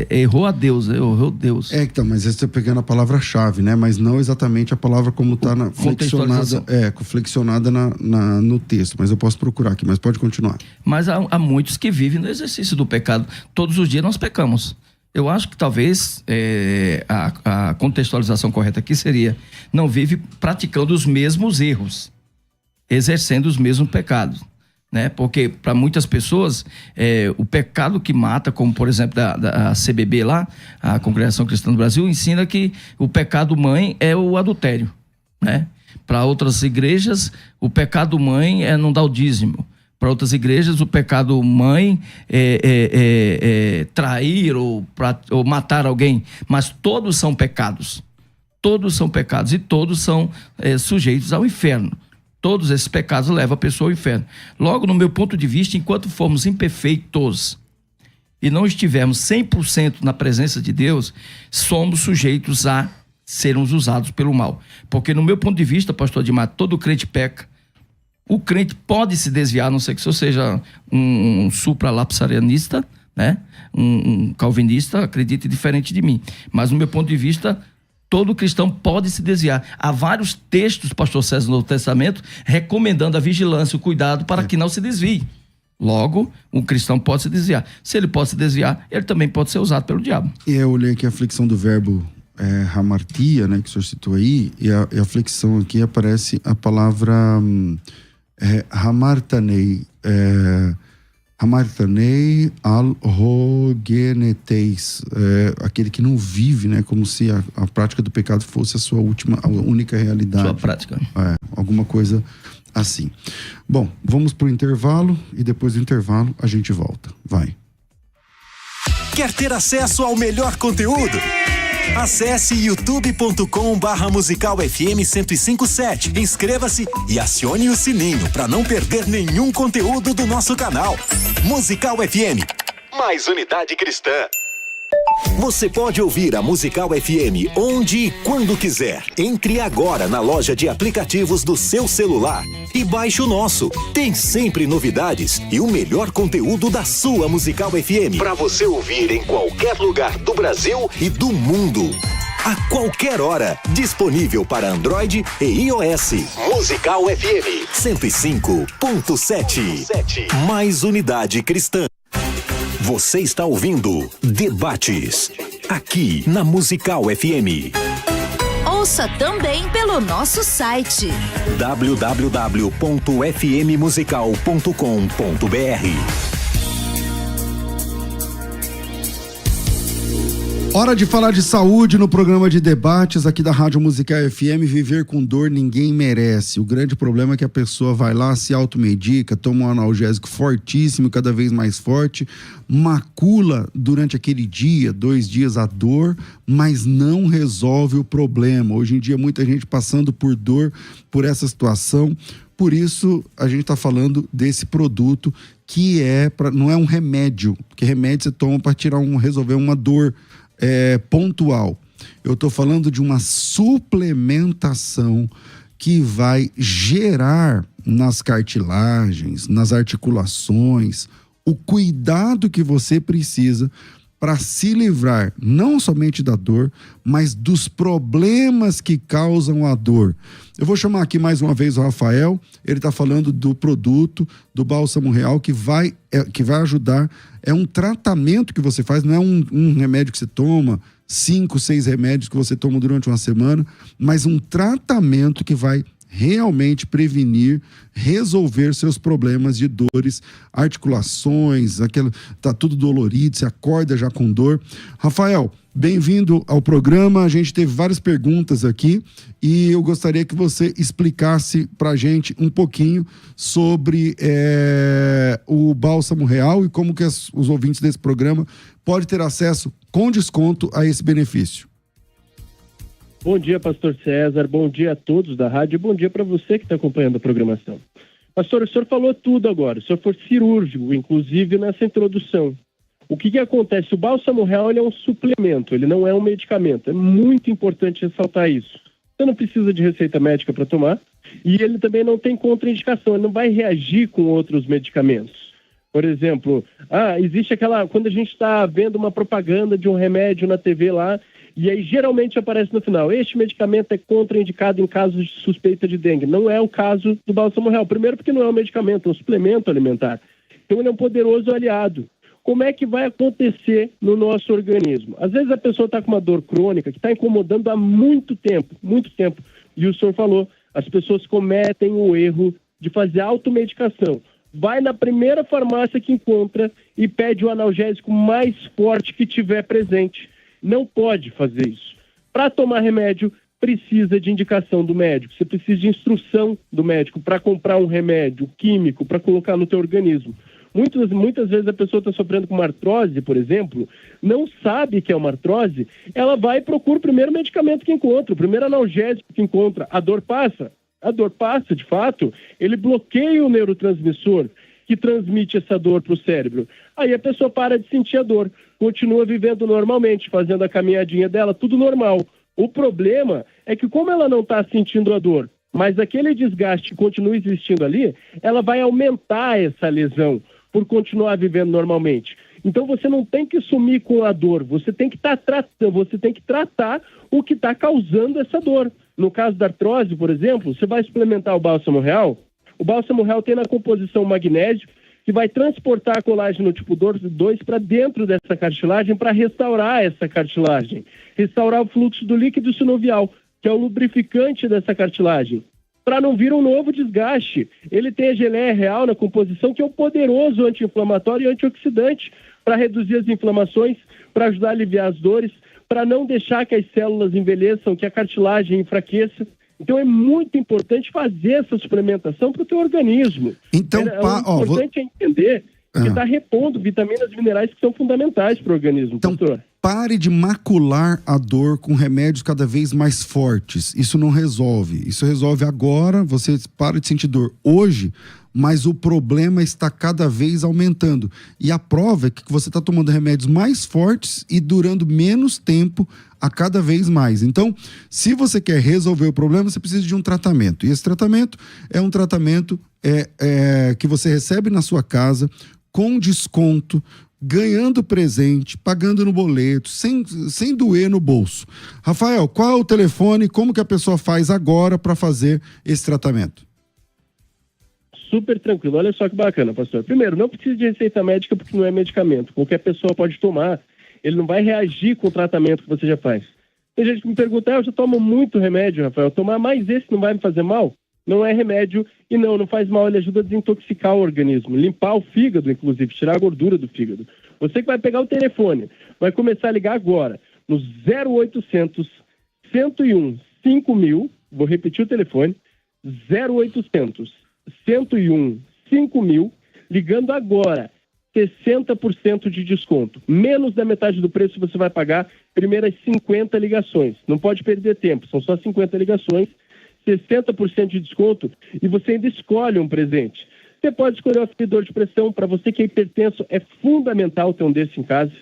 errou a Deus, errou Deus. Então, mas você está pegando a palavra-chave, né? Mas não exatamente a palavra como está flexionada no texto. Mas eu posso procurar aqui, mas pode continuar. Mas há muitos que vivem no exercício do pecado. Todos os dias nós pecamos. Eu acho que talvez a contextualização correta aqui seria: não vive praticando os mesmos erros, exercendo os mesmos pecados. Né? Porque para muitas pessoas o pecado que mata, como por exemplo da CBB lá, a Congregação Cristã do Brasil, ensina que o pecado mãe é o adultério, né? Para outras igrejas o pecado mãe é não dar o dízimo. Para outras igrejas o pecado mãe é trair ou matar alguém. Mas todos são pecados, e todos são sujeitos ao inferno. Todos esses pecados levam a pessoa ao inferno. Logo, no meu ponto de vista, enquanto formos imperfeitos e não estivermos 100% na presença de Deus, somos sujeitos a sermos usados pelo mal. Porque, no meu ponto de vista, pastor Edmar, todo crente peca. O crente pode se desviar, a não ser que eu seja um supralapsarianista, né? Um calvinista, acredite diferente de mim. Mas, no meu ponto de vista, todo cristão pode se desviar. Há vários textos, pastor César, no Novo Testamento, recomendando a vigilância, o cuidado para que não se desvie. Logo, um cristão pode se desviar. Se ele pode se desviar, ele também pode ser usado pelo diabo. E eu olhei aqui a flexão do verbo hamartia, né, que o senhor citou aí, e a flexão aqui aparece a palavra hamartanei. Hamartanei al-rogeneteis, aquele que não vive, né? Como se a prática do pecado fosse a única realidade. Sua prática. Alguma coisa assim. Bom, vamos pro intervalo e depois do intervalo a gente volta. Vai. Quer ter acesso ao melhor conteúdo? Acesse youtube.com/Musical FM 1057. Inscreva-se e acione o sininho para não perder nenhum conteúdo do nosso canal. Musical FM, mais unidade cristã. Você pode ouvir a Musical FM onde e quando quiser. Entre agora na loja de aplicativos do seu celular e baixe o nosso. Tem sempre novidades e o melhor conteúdo da sua Musical FM para você ouvir em qualquer lugar do Brasil e do mundo. A qualquer hora, disponível para Android e iOS. Musical FM 105.7. Mais unidade cristã. Você está ouvindo Debates, aqui na Musical FM. Ouça também pelo nosso site www.fmmusical.com.br. Hora de falar de saúde no programa de debates aqui da Rádio Musical FM. Viver com dor ninguém merece. O grande problema é que a pessoa vai lá, se automedica, toma um analgésico fortíssimo, cada vez mais forte, macula durante aquele dia, 2 dias a dor, mas não resolve o problema. Hoje em dia muita gente passando por dor, por essa situação. Por isso a gente está falando desse produto que não é um remédio, porque remédio você toma para resolver uma dor pontual. Eu estou falando de uma suplementação que vai gerar nas cartilagens, nas articulações, o cuidado que você precisa para se livrar não somente da dor, mas dos problemas que causam a dor. Eu vou chamar aqui mais uma vez o Rafael. Ele está falando do produto, do Bálsamo Real, que vai ajudar. É um tratamento que você faz, não é um remédio que você toma, 5, 6 remédios que você toma durante uma semana, mas um tratamento que vai realmente prevenir, resolver seus problemas de dores, articulações, tá tudo dolorido, você acorda já com dor. Rafael, bem-vindo ao programa. A gente teve várias perguntas aqui e eu gostaria que você explicasse pra gente um pouquinho sobre o Bálsamo Real e como que os ouvintes desse programa podem ter acesso com desconto a esse benefício. Bom dia, pastor César, bom dia a todos da rádio, bom dia para você que está acompanhando a programação. Pastor, o senhor falou tudo agora, o senhor foi cirúrgico, inclusive nessa introdução. O que acontece? O Bálsamo Real ele é um suplemento, ele não é um medicamento, é muito importante ressaltar isso. Você não precisa de receita médica para tomar e ele também não tem contraindicação, ele não vai reagir com outros medicamentos. Por exemplo, existe quando a gente está vendo uma propaganda de um remédio na TV lá, e aí geralmente aparece no final, este medicamento é contraindicado em casos de suspeita de dengue. Não é o caso do Bálsamo Real. Primeiro porque não é um medicamento, é um suplemento alimentar. Então ele é um poderoso aliado. Como é que vai acontecer no nosso organismo? Às vezes a pessoa está com uma dor crônica que está incomodando há muito tempo. E o senhor falou, as pessoas cometem o erro de fazer automedicação. Vai na primeira farmácia que encontra e pede o analgésico mais forte que tiver presente. Não pode fazer isso. Para tomar remédio, precisa de indicação do médico. Você precisa de instrução do médico para comprar um remédio químico para colocar no teu organismo. Muitas vezes a pessoa está sofrendo com uma artrose, por exemplo, não sabe que é uma artrose, ela vai e procura o primeiro medicamento que encontra, o primeiro analgésico que encontra. A dor passa, de fato, ele bloqueia o neurotransmissor que transmite essa dor para o cérebro. Aí a pessoa para de sentir a dor, continua vivendo normalmente, fazendo a caminhadinha dela, tudo normal. O problema é que como ela não está sentindo a dor, mas aquele desgaste continua existindo ali, ela vai aumentar essa lesão por continuar vivendo normalmente. Então você não tem que sumir com a dor, você tem que tratar o que está causando essa dor. No caso da artrose, por exemplo, você vai suplementar o Bálsamo Real. O Bálsamo Real tem na composição magnésio, que vai transportar a colágeno tipo 2 para dentro dessa cartilagem para restaurar essa cartilagem, restaurar o fluxo do líquido sinovial, que é o lubrificante dessa cartilagem, para não vir um novo desgaste. Ele tem a geleia real na composição, que é um poderoso anti-inflamatório e antioxidante para reduzir as inflamações, para ajudar a aliviar as dores, para não deixar que as células envelheçam, que a cartilagem enfraqueça. Então é muito importante fazer essa suplementação para o teu organismo. Então, o importante é entender que está repondo vitaminas e minerais que são fundamentais para o organismo, então, pastor. Pare de macular a dor com remédios cada vez mais fortes. Isso não resolve. Isso resolve agora, você para de sentir dor hoje, mas o problema está cada vez aumentando. E a prova é que você está tomando remédios mais fortes e durando menos tempo a cada vez mais. Então, se você quer resolver o problema, você precisa de um tratamento. E esse tratamento é um tratamento que você recebe na sua casa com desconto, ganhando presente, pagando no boleto, sem doer no bolso. Rafael, qual é o telefone? Como que a pessoa faz agora para fazer esse tratamento? Super tranquilo. Olha só que bacana, pastor. Primeiro, não precisa de receita médica porque não é medicamento. Qualquer pessoa pode tomar. Ele não vai reagir com o tratamento que você já faz. Tem gente que me pergunta, eu já tomo muito remédio, Rafael. Tomar mais esse não vai me fazer mal? Não é remédio e não faz mal. Ele ajuda a desintoxicar o organismo, limpar o fígado, inclusive, tirar a gordura do fígado. Você que vai pegar o telefone, vai começar a ligar agora. no 0800 101 5000, vou repetir o telefone, 0800 101 5000, ligando agora, 60% de desconto. Menos da metade do preço você vai pagar primeiras 50 ligações. Não pode perder tempo, são só 50 ligações, 60% de desconto e você ainda escolhe um presente. Você pode escolher um aferidor de pressão, para você que é hipertenso, é fundamental ter um desse em casa.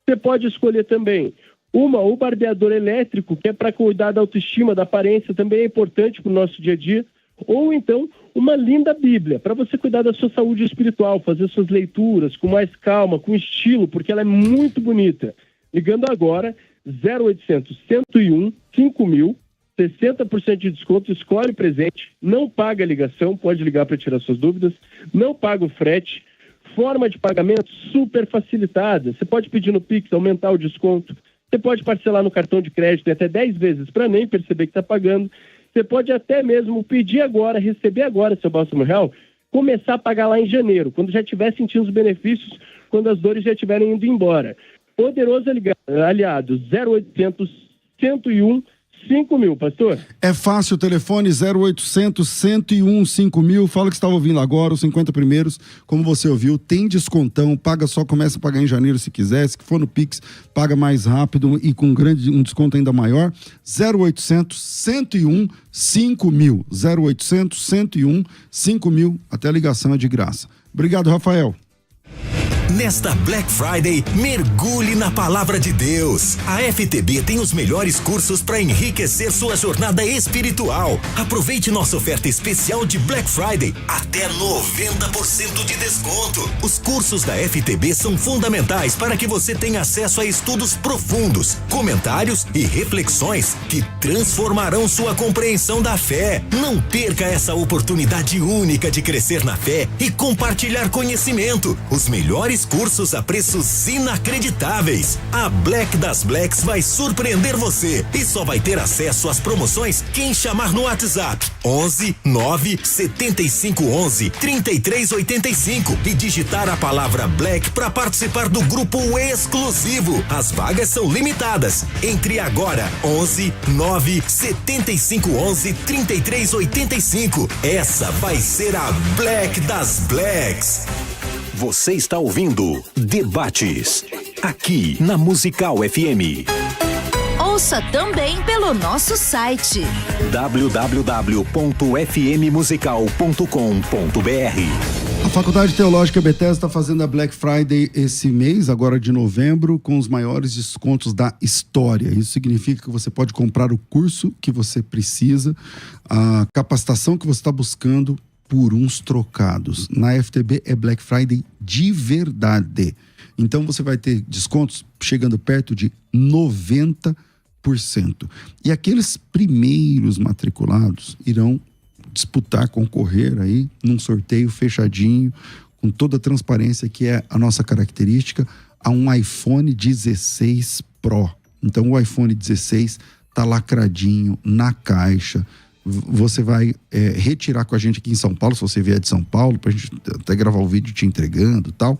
Você pode escolher também o barbeador elétrico, que é para cuidar da autoestima, da aparência, também é importante para o nosso dia a dia. Ou então, uma linda Bíblia, para você cuidar da sua saúde espiritual, fazer suas leituras com mais calma, com estilo, porque ela é muito bonita. Ligando agora, 0800 101 5000, 60% de desconto, escolhe o presente, não paga a ligação, pode ligar para tirar suas dúvidas, não paga o frete, forma de pagamento super facilitada, você pode pedir no Pix, aumentar o desconto, você pode parcelar no cartão de crédito até 10 vezes para nem perceber que está pagando, você pode até mesmo pedir agora, receber agora seu bálsamo real, começar a pagar lá em janeiro, quando já estiver sentindo os benefícios, quando as dores já estiverem indo embora. Poderoso aliado, 0800 101 5000, pastor. É fácil, o telefone 0800 101 5000, fala que estava ouvindo agora, os 50 primeiros, como você ouviu, tem descontão, paga só, começa a pagar em janeiro se quiser, se for no Pix, paga mais rápido e com um desconto ainda maior, 0800 101 5000, 0800 101 5000, até a ligação é de graça. Obrigado, Rafael. Nesta Black Friday, mergulhe na palavra de Deus. A FTB tem os melhores cursos para enriquecer sua jornada espiritual. Aproveite nossa oferta especial de Black Friday, até 90% de desconto. Os cursos da FTB são fundamentais para que você tenha acesso a estudos profundos, comentários e reflexões que transformarão sua compreensão da fé. Não perca essa oportunidade única de crescer na fé e compartilhar conhecimento. Os melhores cursos a preços inacreditáveis. A Black das Blacks vai surpreender você e só vai ter acesso às promoções quem chamar no WhatsApp 11 9 75 11 33 85 e digitar a palavra Black para participar do grupo exclusivo. As vagas são limitadas. Entre agora 11 9 75 11 33 85. Essa vai ser a Black das Blacks. Você está ouvindo Debates, aqui na Musical FM. Ouça também pelo nosso site www.fmmusical.com.br. A Faculdade Teológica Bethesda está fazendo a Black Friday esse mês, agora de novembro, com os maiores descontos da história. Isso significa que você pode comprar o curso que você precisa, a capacitação que você está buscando, por uns trocados. Na FTB é Black Friday de verdade. Então você vai ter descontos chegando perto de 90%. E aqueles primeiros matriculados irão disputar, concorrer aí num sorteio fechadinho, com toda a transparência que é a nossa característica, a um iPhone 16 Pro. Então o iPhone 16 tá lacradinho na caixa. Você vai retirar com a gente aqui em São Paulo, se você vier de São Paulo, pra gente até gravar o vídeo te entregando e tal.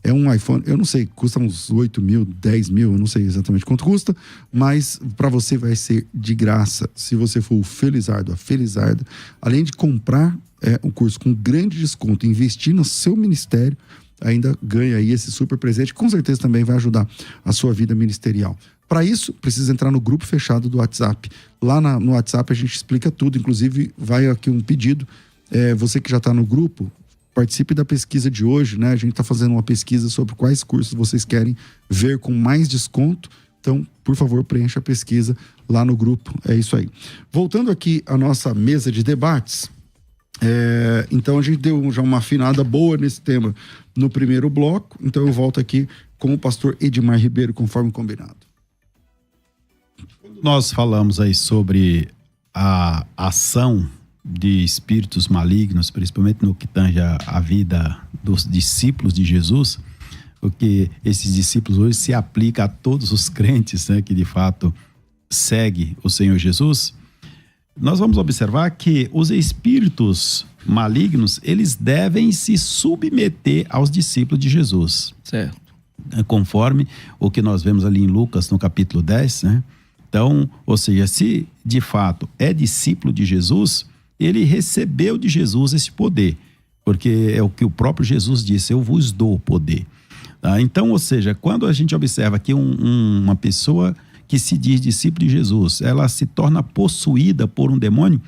É um iPhone, eu não sei, custa uns 8 mil, 10 mil, eu não sei exatamente quanto custa, mas para você vai ser de graça, se você for o Felizardo, a Felizarda, além de comprar um curso com grande desconto, investir no seu ministério, ainda ganha aí esse super presente, que com certeza também vai ajudar a sua vida ministerial. Para isso, precisa entrar no grupo fechado do WhatsApp. Lá no WhatsApp a gente explica tudo, inclusive vai aqui um pedido, você que já está no grupo, participe da pesquisa de hoje, né? A gente está fazendo uma pesquisa sobre quais cursos vocês querem ver com mais desconto, então, por favor, preencha a pesquisa lá no grupo, é isso aí. Voltando aqui à nossa mesa de debates, então a gente deu já uma afinada boa nesse tema no primeiro bloco, então eu volto aqui com o pastor Edmar Ribeiro, conforme combinado. Nós falamos aí sobre a ação de espíritos malignos, principalmente no que tange a vida dos discípulos de Jesus, porque esses discípulos hoje se aplicam a todos os crentes, né, que de fato seguem o Senhor Jesus. Nós vamos observar que os espíritos malignos, eles devem se submeter aos discípulos de Jesus. Certo. conforme o que nós vemos ali em Lucas, no capítulo 10, né? Então, ou seja, se de fato é discípulo de Jesus, ele recebeu de Jesus esse poder, porque é o que o próprio Jesus disse: eu vos dou poder. Tá? Então, ou seja, quando a gente observa que uma pessoa que se diz discípulo de Jesus, ela se torna possuída por um demônio,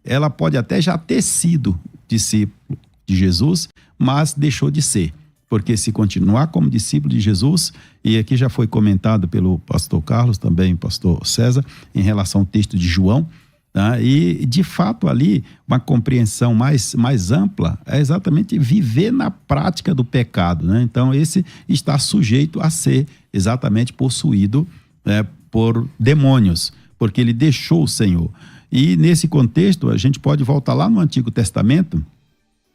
ela pode até já ter sido discípulo de Jesus, mas deixou de ser. Porque se continuar como discípulo de Jesus, e aqui já foi comentado pelo pastor Carlos, também pastor César, em relação ao texto de João, tá? E de fato ali, uma compreensão mais ampla é exatamente viver na prática do pecado, né? Então esse está sujeito a ser exatamente possuído, né, por demônios, porque ele deixou o Senhor. E nesse contexto a gente pode voltar lá no Antigo Testamento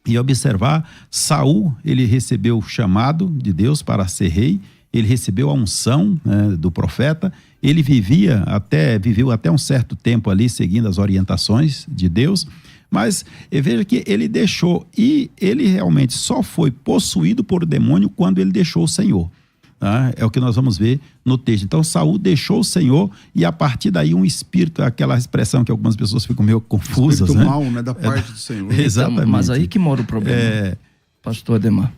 e observar, Saul, ele recebeu o chamado de Deus para ser rei, ele recebeu a unção, né, do profeta, ele viveu até um certo tempo ali seguindo as orientações de Deus, mas veja que ele deixou, e ele realmente só foi possuído por demônio quando ele deixou o Senhor. Tá? É o que nós vamos ver no texto. Então Saul deixou o Senhor e a partir daí um espírito, aquela expressão que algumas pessoas ficam meio confusas, espírito né? mal, né? Da parte do Senhor. Exatamente. Então, mas aí que mora o problema, pastor Edmar.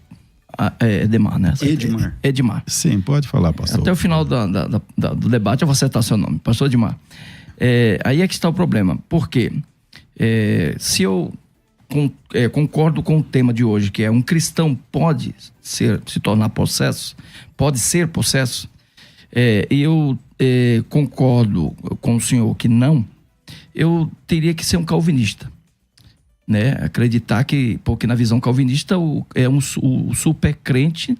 Edmar, né? Edmar. Sim, pode falar, pastor. Até o final do debate eu vou acertar seu nome, pastor Edmar. Aí é que está o problema. Por quê? Se eu concordo com o tema de hoje, que é um cristão pode se tornar possesso, pode ser possesso, e eu concordo com o senhor que não, eu teria que ser um calvinista, né? Acreditar que, porque na visão calvinista o super crente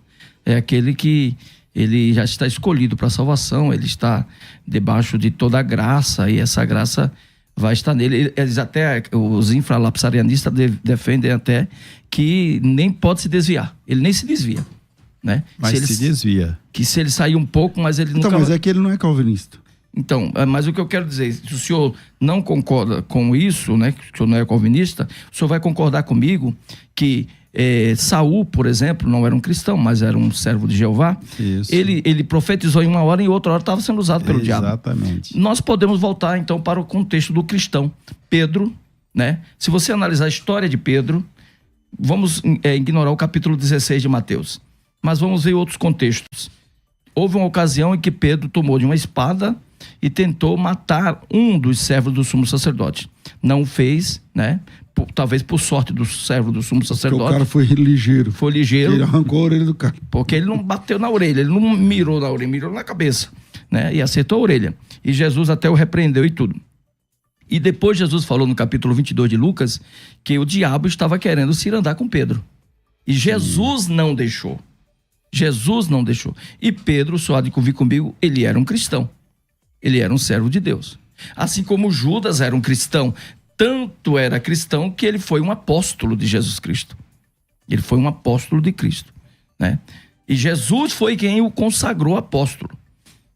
é aquele que ele já está escolhido para a salvação, ele está debaixo de toda a graça e essa graça vai estar nele. Eles até, os infralapsarianistas defendem até que nem pode se desviar. Ele nem se desvia, né? Mas se desvia. Que se ele sair um pouco, mas ele então, nunca... Mas é que ele não é calvinista. Então, mas o que eu quero dizer, se o senhor não concorda com isso, né, que o senhor não é calvinista, o senhor vai concordar comigo que Saul, por exemplo, não era um cristão, mas era um servo de Jeová. Isso. Ele profetizou em uma hora e em outra hora estava sendo usado pelo diabo. Exatamente. Nós podemos voltar então para o contexto do cristão. Pedro, né? Se você analisar a história de Pedro, vamos ignorar o capítulo 16 de Mateus, mas vamos ver outros contextos. Houve uma ocasião em que Pedro tomou de uma espada e tentou matar um dos servos do sumo sacerdote. Não fez, né? Talvez por sorte do servo do sumo sacerdote. Porque o cara foi ligeiro. Foi ligeiro. Ele arrancou a orelha do cara. Porque ele não bateu na orelha, ele não mirou na orelha, mirou na cabeça, né? E acertou a orelha. E Jesus até o repreendeu e tudo. E depois Jesus falou no capítulo 22 de Lucas que o diabo estava querendo se irandar com Pedro. E Jesus não deixou. Jesus não deixou. E Pedro, só há de convir comigo, ele era um cristão. Ele era um servo de Deus. Assim como Judas era um cristão. Tanto era cristão que ele foi um apóstolo de Jesus Cristo. Ele foi um apóstolo de Cristo, né? E Jesus foi quem o consagrou apóstolo.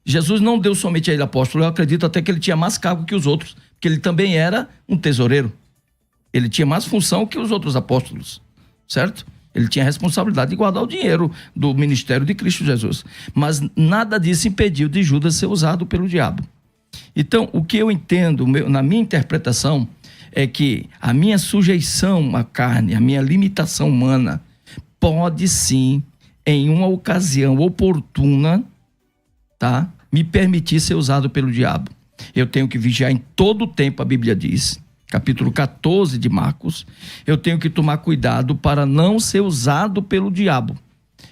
Jesus não deu somente a ele apóstolo, eu acredito até que ele tinha mais cargo que os outros, porque ele também era um tesoureiro. Ele tinha mais função que os outros apóstolos, certo? Ele tinha a responsabilidade de guardar o dinheiro do ministério de Cristo Jesus. Mas nada disso impediu de Judas ser usado pelo diabo. Então, o que eu entendo, na minha interpretação, é que a minha sujeição à carne, a minha limitação humana, pode sim, em uma ocasião oportuna, tá, me permitir ser usado pelo diabo. Eu tenho que vigiar em todo o tempo, a Bíblia diz, capítulo 14 de Marcos, eu tenho que tomar cuidado para não ser usado pelo diabo.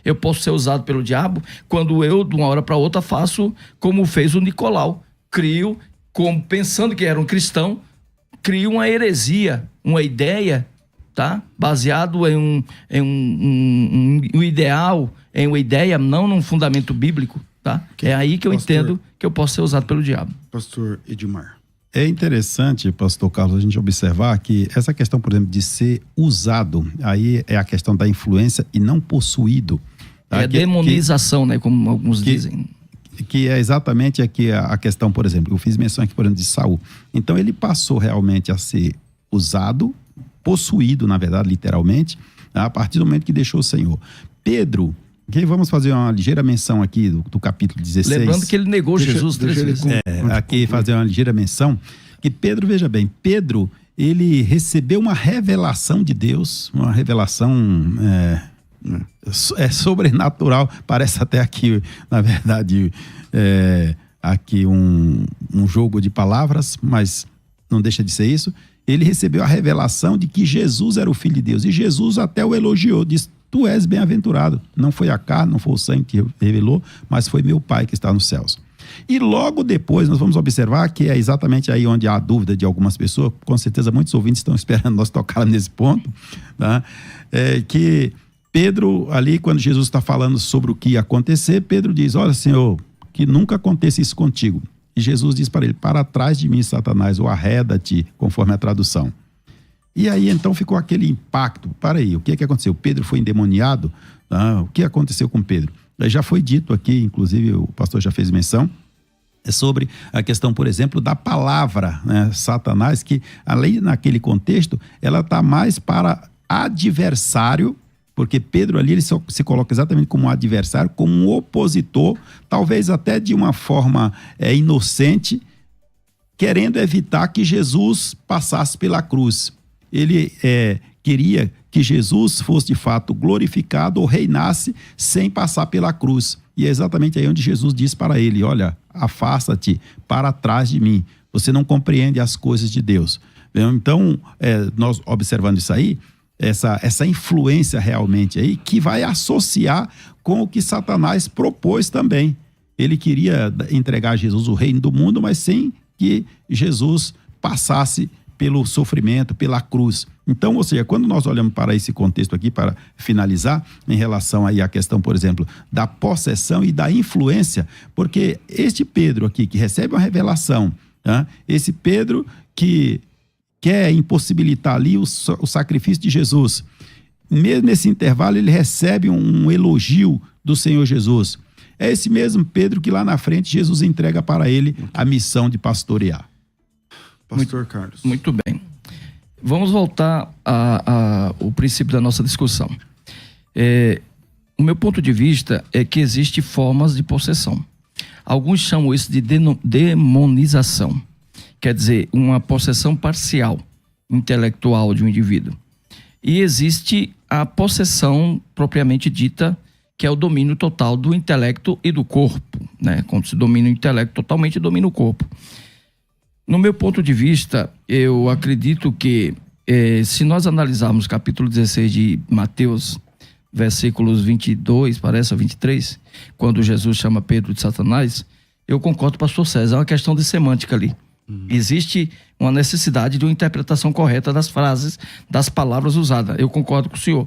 Eu posso ser usado pelo diabo quando eu, de uma hora para outra, faço como fez o Nicolau. Crio, pensando que era um cristão, crio uma heresia, uma ideia, tá? Baseado em um ideal, em uma ideia, não num fundamento bíblico, tá? É aí que eu entendo que eu posso ser usado pelo diabo. Pastor Edmar. É interessante, pastor Carlos, a gente observar que essa questão, por exemplo, de ser usado, aí é a questão da influência e não possuído. Tá? É demonização, né? Como alguns dizem. Que é exatamente aqui a questão, por exemplo, eu fiz menção aqui, por exemplo, de Saul. Então ele passou realmente a ser usado, possuído, na verdade, literalmente, a partir do momento que deixou o Senhor. Pedro, Aqui vamos fazer uma ligeira menção aqui do capítulo 16. Lembrando que ele negou Jesus 3 vezes. Aqui fazer uma ligeira menção, que Pedro, veja bem, Pedro, ele recebeu uma revelação de Deus, uma revelação sobrenatural, parece até aqui, na verdade, aqui um jogo de palavras, mas não deixa de ser isso. Ele recebeu a revelação de que Jesus era o Filho de Deus, e Jesus até o elogiou, disse: tu és bem-aventurado, não foi a carne, não foi o sangue que revelou, mas foi meu Pai que está nos céus. E logo depois nós vamos observar que é exatamente aí onde há a dúvida de algumas pessoas, com certeza muitos ouvintes estão esperando nós tocar nesse ponto, tá? Que Pedro, ali quando Jesus está falando sobre o que ia acontecer, Pedro diz: olha, Senhor, que nunca aconteça isso contigo. E Jesus diz para ele: para trás de mim, Satanás, ou arreda-te, conforme a tradução. E aí então ficou aquele impacto. Para aí, o que aconteceu? Pedro foi endemoniado? O que aconteceu com Pedro? Já foi dito aqui, inclusive o pastor já fez menção, sobre a questão, por exemplo, da palavra, né? Satanás, que ali naquele contexto, ela está mais para adversário, porque Pedro ali ele se coloca exatamente como um adversário, como um opositor, talvez até de uma forma inocente, querendo evitar que Jesus passasse pela cruz. Ele queria que Jesus fosse de fato glorificado ou reinasse sem passar pela cruz. E é exatamente aí onde Jesus diz para ele: olha, afasta-te para trás de mim, você não compreende as coisas de Deus. Então, nós observando isso aí, essa influência realmente aí, que vai associar com o que Satanás propôs também. Ele queria entregar a Jesus o reino do mundo, mas sem que Jesus passasse pelo sofrimento, pela cruz. Então, ou seja, quando nós olhamos para esse contexto aqui, para finalizar, em relação aí à questão, por exemplo, da possessão e da influência, porque este Pedro aqui, que recebe uma revelação, esse Pedro que quer impossibilitar ali o sacrifício de Jesus, mesmo nesse intervalo ele recebe um elogio do Senhor Jesus. É esse mesmo Pedro que lá na frente Jesus entrega para ele a missão de pastorear. Pastor Carlos. Muito bem. Vamos voltar ao princípio da nossa discussão. O meu ponto de vista é que existem formas de possessão. Alguns chamam isso de demonização. Quer dizer, uma possessão parcial, intelectual de um indivíduo. E existe a possessão propriamente dita, que é o domínio total do intelecto e do corpo, né? Quando se domina o intelecto, totalmente domina o corpo. No meu ponto de vista, eu acredito que se nós analisarmos o capítulo 16 de Mateus, versículos 22, parece, ou 23, quando Jesus chama Pedro de Satanás, eu concordo com o pastor César, é uma questão de semântica ali. Existe uma necessidade de uma interpretação correta das frases, das palavras usadas. Eu concordo com o senhor.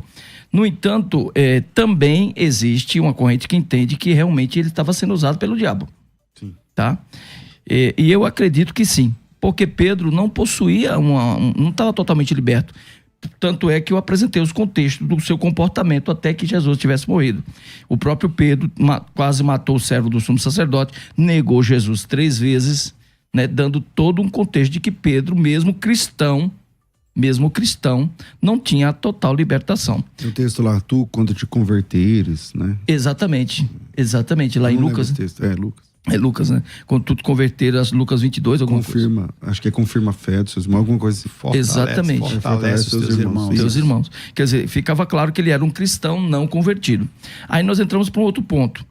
No entanto, também existe uma corrente que entende que realmente ele estava sendo usado pelo diabo. Sim. Tá? E eu acredito que sim, porque Pedro não possuía não estava totalmente liberto. Tanto é que eu apresentei os contextos do seu comportamento até que Jesus tivesse morrido. O próprio Pedro quase matou o servo do sumo sacerdote, negou Jesus 3 vezes, né, dando todo um contexto de que Pedro, mesmo cristão, não tinha a total libertação. Tem o texto lá, tu quando te converteres, né? Exatamente, lá em Lucas. Lucas. É Lucas, né? Quando tu te converteras, Lucas 22, alguma coisa. Acho que confirma a fé dos seus irmãos, alguma coisa assim. Exatamente. Fortalece os teus irmãos. Quer dizer, ficava claro que ele era um cristão não convertido. Aí nós entramos para um outro ponto.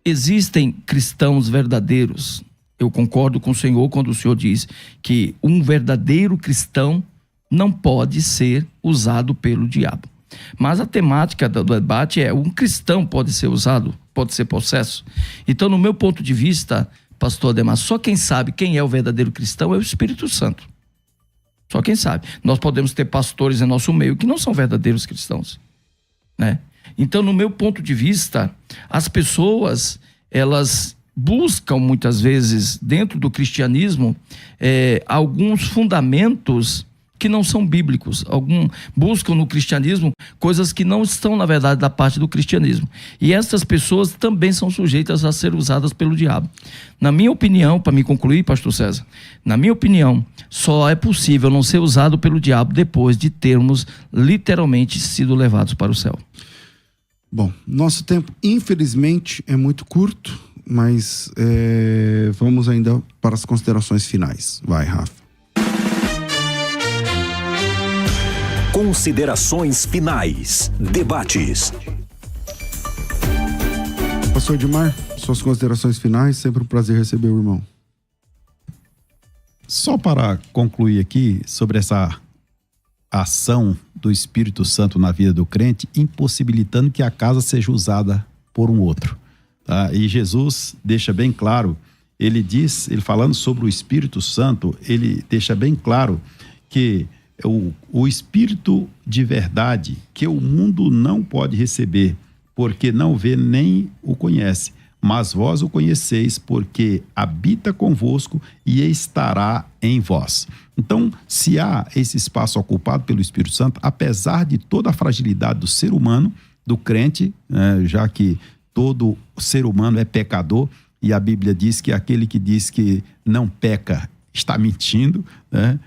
Existem cristãos verdadeiros. Eu concordo com o Senhor quando o Senhor diz que um verdadeiro cristão não pode ser usado pelo diabo. Mas a temática do debate é: um cristão pode ser usado, pode ser possesso? Então, no meu ponto de vista, pastor Ademar, só quem sabe quem é o verdadeiro cristão é o Espírito Santo. Só quem sabe. Nós podemos ter pastores em nosso meio que não são verdadeiros cristãos, né? Então, no meu ponto de vista, as pessoas, elas buscam muitas vezes dentro do cristianismo alguns fundamentos que não são bíblicos. Buscam no cristianismo coisas que não estão, na verdade, da parte do cristianismo. E essas pessoas também são sujeitas a ser usadas pelo diabo. Na minha opinião, para me concluir, pastor César, na minha opinião, só é possível não ser usado pelo diabo depois de termos literalmente sido levados para o céu. Bom, nosso tempo, infelizmente, é muito curto, mas vamos ainda para as considerações finais. Vai, Rafa. Considerações finais. Debates. Pastor Edmar, suas considerações finais, sempre um prazer receber o irmão. Só para concluir aqui sobre essa ação do Espírito Santo na vida do crente, impossibilitando que a casa seja usada por um outro. Tá? E Jesus deixa bem claro, ele falando sobre o Espírito Santo, ele deixa bem claro que o Espírito de verdade, que o mundo não pode receber, porque não vê nem o conhece, mas vós o conheceis, porque habita convosco e estará em vós. Então, se há esse espaço ocupado pelo Espírito Santo, apesar de toda a fragilidade do ser humano, do crente, já que todo ser humano é pecador, e a Bíblia diz que aquele que diz que não peca está mentindo, né?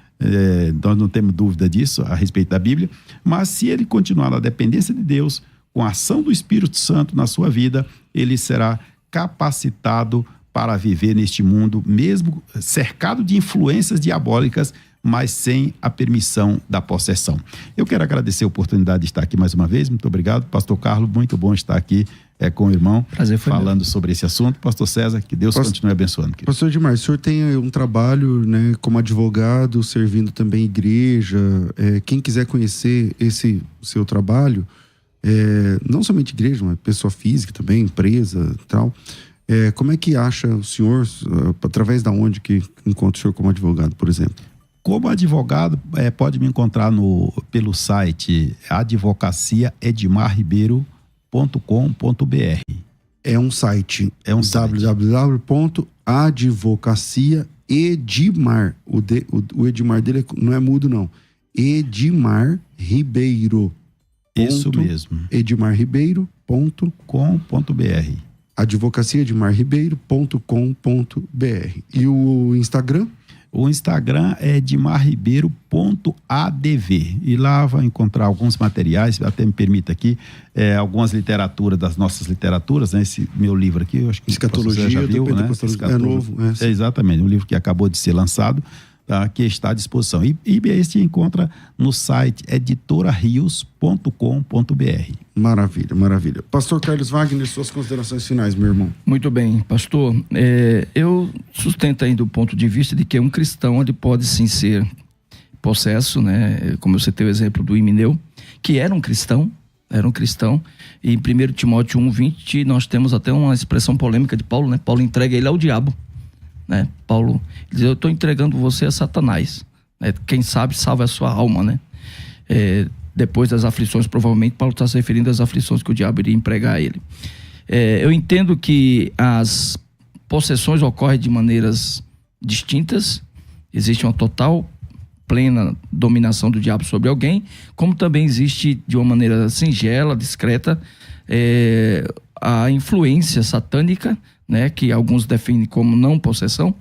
Nós não temos dúvida disso a respeito da Bíblia, mas se ele continuar na dependência de Deus, com a ação do Espírito Santo na sua vida, ele será capacitado para viver neste mundo, mesmo cercado de influências diabólicas, mas sem a permissão da possessão. Eu quero agradecer a oportunidade de estar aqui mais uma vez. Muito obrigado, pastor Carlos, muito bom estar aqui com o irmão, falando sobre esse assunto. Pastor César, que Deus continue abençoando. Querido. Pastor Edmar, o senhor tem um trabalho, né, como advogado, servindo também igreja. Quem quiser conhecer esse seu trabalho, não somente igreja, mas pessoa física também, empresa e tal, como é que acha o senhor, através da onde que encontra o senhor como advogado, por exemplo? Como advogado, pode me encontrar pelo site advocaciaedmarribeiro.com.br. É um site. www.advocaciaedmar. O Edmar dele não é mudo, não. Edmar Ribeiro. Isso mesmo. edmarribeiro.com.br. advocaciaedmarribeiro.com.br. E o Instagram? O Instagram é edmarribeiro.adv. E lá vai encontrar alguns materiais, até me permita aqui, algumas literaturas, das nossas literaturas, né? Esse meu livro aqui, eu acho que Escatologia, já viu, né? É novo. Exatamente, um livro que acabou de ser lançado, tá? Que está à disposição. E esse encontra no site editorarios.com.br. Maravilha, maravilha. Pastor Carlos Wagner, suas considerações finais, meu irmão. Muito bem, pastor. Eu sustento ainda o ponto de vista de que um cristão ele pode sim ser possesso, né? Como você tem o exemplo do Himeneu, que era um cristão. E em 1 Timóteo 1:20 nós temos até uma expressão polêmica de Paulo, né? Paulo entrega ele ao diabo, né? Paulo diz: eu estou entregando você a Satanás, né? Quem sabe salva a sua alma, né? Depois das aflições, provavelmente Paulo está se referindo às aflições que o diabo iria empregar a ele. Eu entendo que as possessões ocorrem de maneiras distintas. Existe uma total, plena dominação do diabo sobre alguém, como também existe de uma maneira singela, discreta, a influência satânica, né, que alguns definem como não possessão,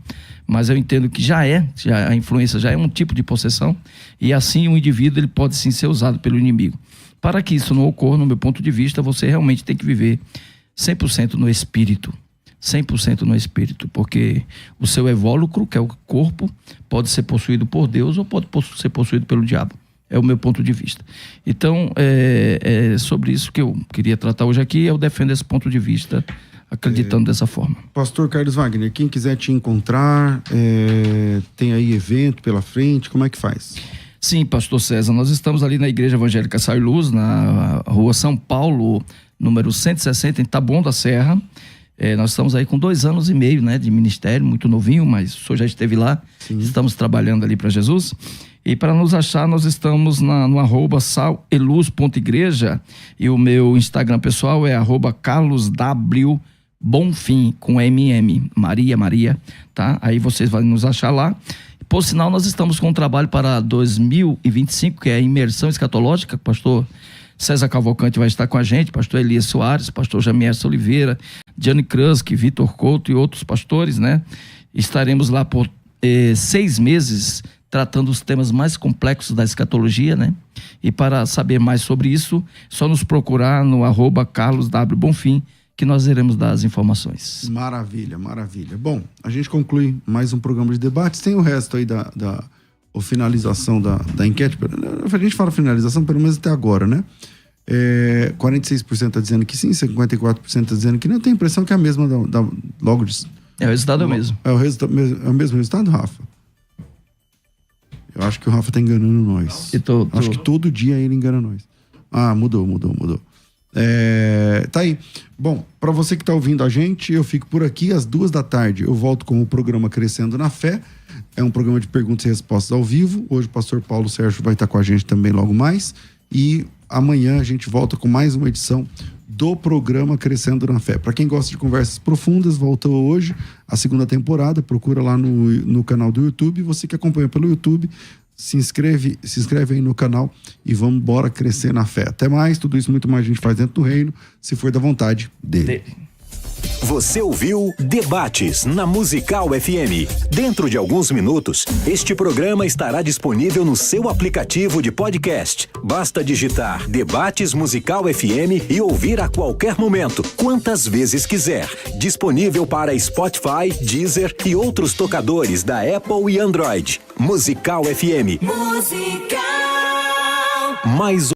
mas eu entendo que a influência já é um tipo de possessão, e assim o indivíduo ele pode sim ser usado pelo inimigo. Para que isso não ocorra, no meu ponto de vista, você realmente tem que viver 100% no espírito. 100% no espírito, porque o seu evólucro, que é o corpo, pode ser possuído por Deus ou pode ser possuído pelo diabo. É o meu ponto de vista. Então, é sobre isso que eu queria tratar hoje aqui. Eu defendo esse ponto de vista, acreditando dessa forma. Pastor Carlos Wagner, quem quiser te encontrar, tem aí evento pela frente, como é que faz? Sim, pastor César, nós estamos ali na Igreja Evangélica Sal e Luz, na rua São Paulo, número 160, em Taboão da Serra. Nós estamos aí com 2 anos e meio, né, de ministério, muito novinho, mas o senhor já esteve lá. Sim. Estamos trabalhando ali para Jesus. E para nos achar, nós estamos no @saleluz.igreja, e o meu Instagram pessoal é @carloswbonfim, com MM, Maria, tá? Aí vocês vão nos achar lá. Por sinal, nós estamos com um trabalho para 2025, que é a imersão escatológica. O pastor César Cavalcante vai estar com a gente, pastor Elias Soares, pastor Jamier Oliveira, Gianni Krusk, Vitor Couto e outros pastores, né? Estaremos lá por 6 meses tratando os temas mais complexos da escatologia, né? E para saber mais sobre isso, só nos procurar no @CarlosWBonfim, que nós iremos dar as informações. Maravilha, maravilha. Bom, a gente conclui mais um programa de debates. Tem o resto aí da finalização da enquete. A gente fala finalização, pelo menos até agora, né? 46% está dizendo que sim, 54% está dizendo que não. Eu tenho a impressão que é a mesma logo de... O resultado é o mesmo. É o mesmo resultado, Rafa? Eu acho que o Rafa tá enganando nós. Acho que todo dia ele engana nós. Ah, mudou. Tá aí. Bom, para você que tá ouvindo a gente, eu fico por aqui às 14h. Eu volto com o programa Crescendo na Fé. É um programa de perguntas e respostas ao vivo. Hoje o pastor Paulo Sérgio vai estar com a gente também logo mais. E amanhã a gente volta com mais uma edição do programa Crescendo na Fé. Para quem gosta de conversas profundas, voltou hoje a segunda temporada. Procura lá no canal do YouTube. Você que acompanha pelo YouTube, se inscreve aí no canal e vamos embora crescer na fé. Até mais, tudo isso muito mais a gente faz dentro do reino, se for da vontade dele. Você ouviu Debates na Musical FM. Dentro de alguns minutos, este programa estará disponível no seu aplicativo de podcast. Basta digitar Debates Musical FM e ouvir a qualquer momento, quantas vezes quiser. Disponível para Spotify, Deezer e outros tocadores da Apple e Android. Musical FM. Mais